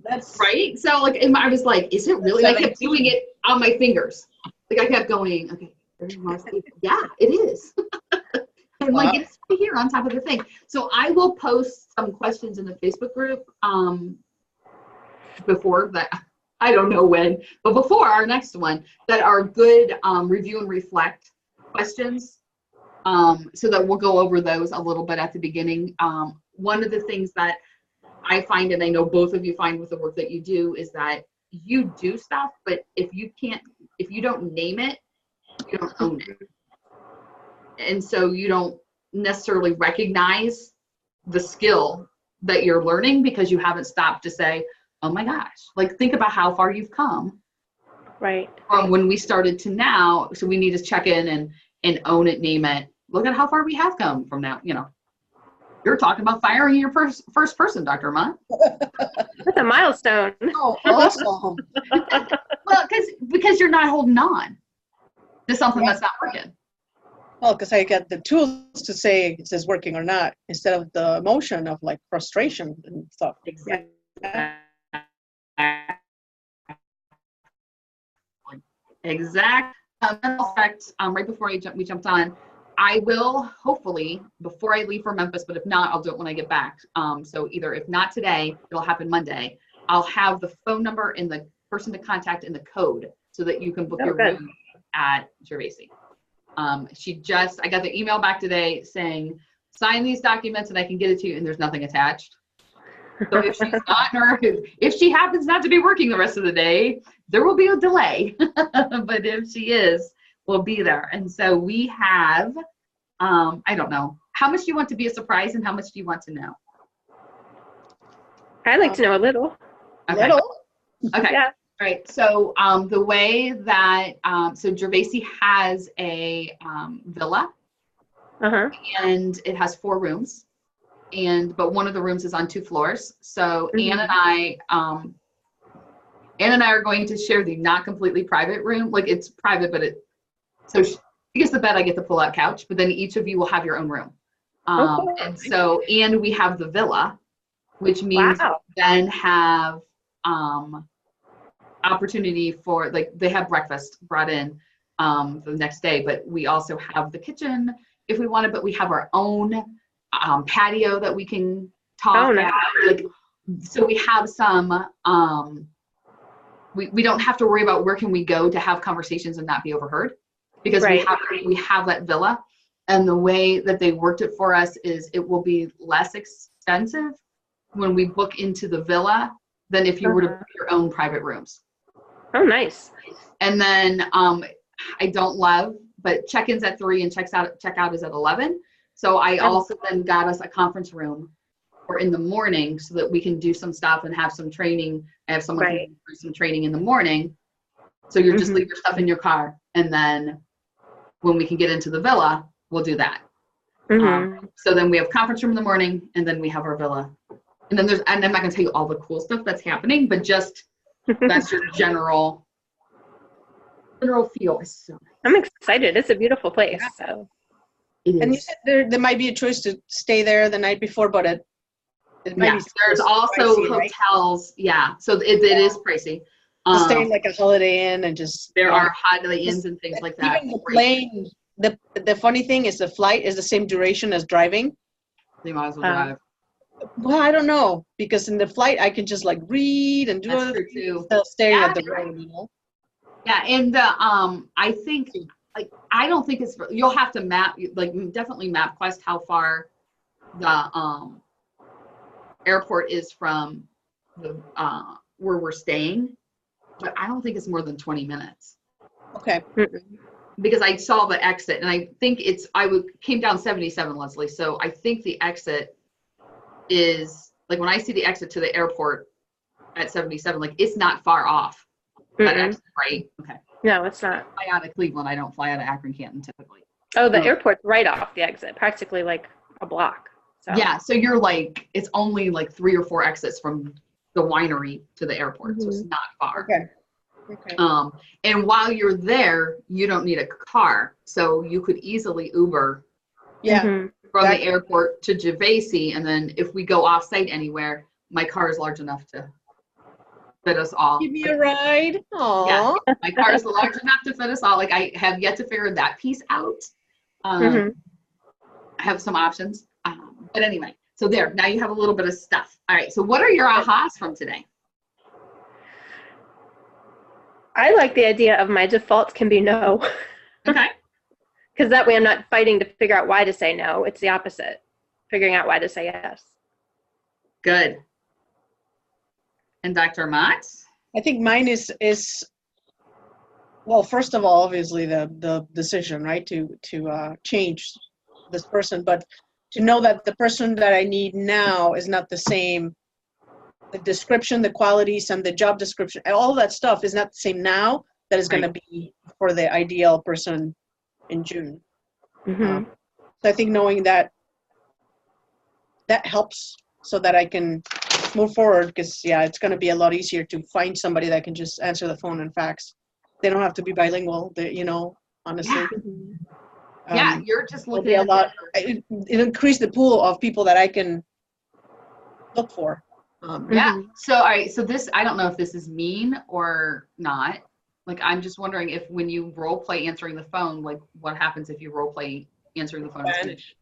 That's Right? So like, I was like, is it really? I kept doing it on my fingers. Like I kept going, okay, yeah, it is. I'm like, it's right here on top of the thing. So I will post some questions in the Facebook group before that. I don't know when, but before our next one, that are good review and reflect questions. So that we'll go over those a little bit at the beginning. One of the things that I find, and I know both of you find with the work that you do, is that you do stuff, but if you don't name it, you don't own it. And so you don't necessarily recognize the skill that you're learning because you haven't stopped to say, oh my gosh, like think about how far you've come. Right. From when we started to now. So we need to check in and own it, name it. Look at how far we have come from now, You're talking about firing your first person, Dr. Mott. That's a milestone. Oh, awesome. Well, because you're not holding on to something that's not working. Well, because I got the tools to say it says working or not, instead of the emotion of like frustration and stuff. Exactly. Exact. Mental effect. Right before we jumped on, I will hopefully before I leave for Memphis, but if not, I'll do it when I get back. So either if not today, it'll happen Monday. I'll have the phone number and the person to contact and the code so that you can book your room at Gervasi. I got the email back today saying, sign these documents and I can get it to you, and there's nothing attached. So if she's not, if she happens not to be working the rest of the day, there will be a delay. But if she is, we'll be there. And so we have, I don't know, how much do you want to be a surprise and how much do you want to know? I'd like to know a little. Okay. Okay. Yeah. All right. So the way that, so Gervasi has a villa, and it has 4 rooms, but one of the rooms is on 2 floors. So Ann and I are going to share the not completely private room. Like it's private, but so she gets the bed, I get the pull-out couch, but then each of you will have your own room. And so, and we have the villa, which means we then have opportunity for, like, they have breakfast brought in the next day, but we also have the kitchen if we want it, but we have our own patio that we can talk at. Like, so we have some, we don't have to worry about where can we go to have conversations and not be overheard, because we have that villa. And the way that they worked it for us is it will be less expensive when we book into the villa than if you were to book your own private rooms. Oh, nice. And then I don't love, but check-in's at 3 and checkout is at 11. So I also then got us a conference room for in the morning so that we can do some stuff and have some training. I have someone do some training in the morning. So you just leave your stuff in your car, and then when we can get into the villa, we'll do that. So then we have conference room in the morning, and then we have our villa. And then and I'm not gonna tell you all the cool stuff that's happening, but just that's your general feel. I'm excited. It's a beautiful place. Yeah. So. And you said there might be a choice to stay there the night before, but it might be there's also pricey, hotels. Right? Yeah, so it is pricey. To stay in like a Holiday Inn and just. There are Holiday Inns and things like that. Even the plane. The funny thing is the flight is the same duration as driving. You might as well drive. Well, I don't know, because in the flight I can just like read and do other things instead of staring at the road, you know. Yeah, and I think I don't think it's. You'll have to definitely MapQuest how far the airport is from the where we're staying, but I don't think it's more than 20 minutes. Okay. Because I saw the exit, and I think came down 77, Leslie. So I think the exit is like when I see the exit to the airport at 77, like it's not far off. That exit, right? Okay. No, it's not. I fly out of Cleveland. I don't fly out of Akron, Canton typically. Oh, the airport's right off the exit, practically like a block. So. Yeah, so you're like, it's only like 3 or 4 exits from the winery to the airport, so it's not far. Okay. And while you're there, you don't need a car, so you could easily Uber. Yeah. From the airport to Gervasi, and then if we go off-site anywhere, my car is large enough to fit us all. Give me a ride. Aww. Yeah, my car is large enough to fit us all. Like I have yet to figure that piece out. I have some options, but anyway. So there. Now you have a little bit of stuff. All right. So what are your ahas from today? I like the idea of my defaults can be no. Okay. Because that way I'm not fighting to figure out why to say no. It's the opposite. Figuring out why to say yes. Good. And Dr. Mott? I think mine is well, first of all, obviously the decision, right, to change this person, but to know that the person that I need now is not the same. The description, the qualities, and the job description, all that stuff is not the same now that is going to be for the ideal person in June. So I think knowing that helps so that I can move forward, because it's going to be a lot easier to find somebody that can just answer the phone and fax. They don't have to be bilingual, honestly. You're just looking at a lot. It increased the pool of people that I can look for. So all right, so this, I don't know if this is mean or not. Like, I'm just wondering if when you role play answering the phone, like what happens if you role play answering the phone in Spanish?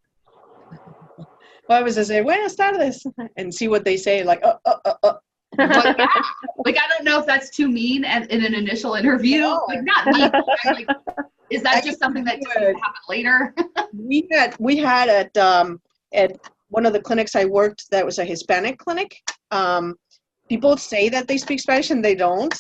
Well, I was to say, buenas tardes, and see what they say, like, But like, I don't know if that's too mean in an initial interview. No. Like, not mean. Like, is that just something that just happen later? we had at one of the clinics I worked, that was a Hispanic clinic. People say that they speak Spanish and they don't,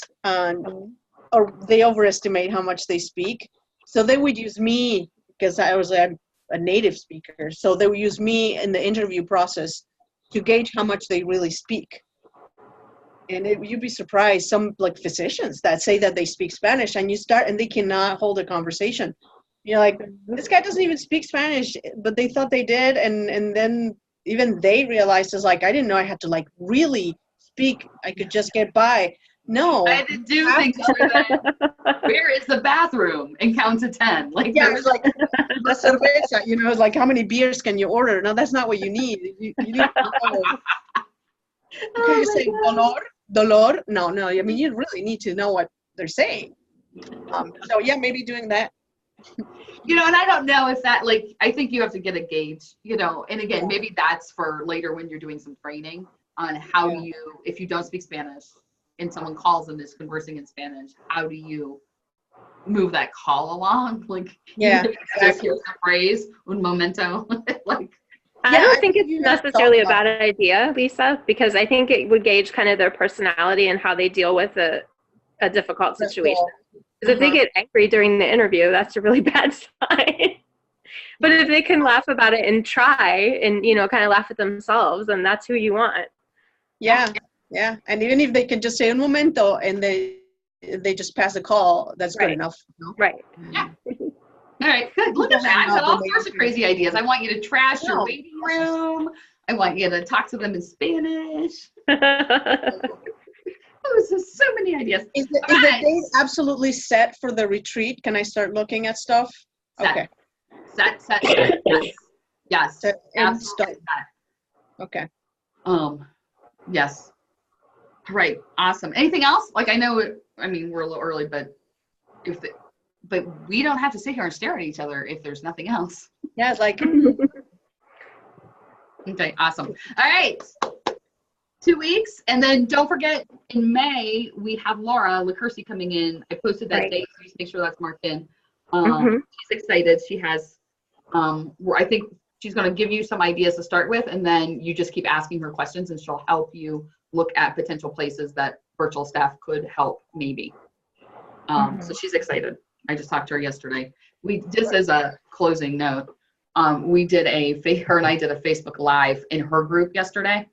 or they overestimate how much they speak. So they would use me because I was a native speaker. So they would use me in the interview process to gauge how much they really speak. And you'd be surprised, some like physicians that say that they speak Spanish, and they cannot hold a conversation. You're like, this guy doesn't even speak Spanish, but they thought they did. And then even they realized, it's like, I didn't know I had to like really speak. I could just get by. No. I had to do things for that. Where is the bathroom? And count to 10. Like, yeah, it's like, la cerveza, it's like, how many beers can you order? No, that's not what you need. You need to know. Can you say dolor? No. I mean, you really need to know what they're saying. So yeah, maybe doing that. And I don't know if that, like, I think you have to get a gauge, and again, maybe that's for later when you're doing some training on how do you, if you don't speak Spanish and someone calls and is conversing in Spanish, how do you move that call along? Like, yeah, just hear the phrase, un momento, like, I Yeah, don't I think think it's you have to necessarily a talk about bad idea, Lisa, because I think it would gauge kind of their personality and how they deal with a difficult That's situation. all. Because if they get angry during the interview, that's a really bad sign. But if they can laugh about it and try and, you know, kind of laugh at themselves, then that's who you want. Yeah, yeah. And even if they can just say un momento and they just pass the call, that's good Right. enough. You know? Right. Yeah. All right, good. Look at that. I've got all sorts of crazy ideas. I want you to trash your waiting room. I want you to talk to them in Spanish. Oh, there's just so many ideas. Is the date absolutely set for the retreat? Can I start looking at stuff? Set. Okay. Set. Yes. Yes. Set and Absolutely start. set. Okay. Yes. Right. Awesome. Anything else? Like, I know, I mean, we're a little early, but but we don't have to sit here and stare at each other if there's nothing else. Yeah, it's like Okay. Awesome. All right. 2 weeks. And then don't forget, in May, we have Laura LaCursi coming in. I posted that Right. date, so just make sure that's marked in. Mhm. She's excited. She has, I think she's going to give you some ideas to start with, and then you just keep asking her questions, and she'll help you look at potential places that virtual staff could help, maybe. So she's excited. I just talked to her yesterday. We just as a closing note, we did her and I did a Facebook Live in her group yesterday.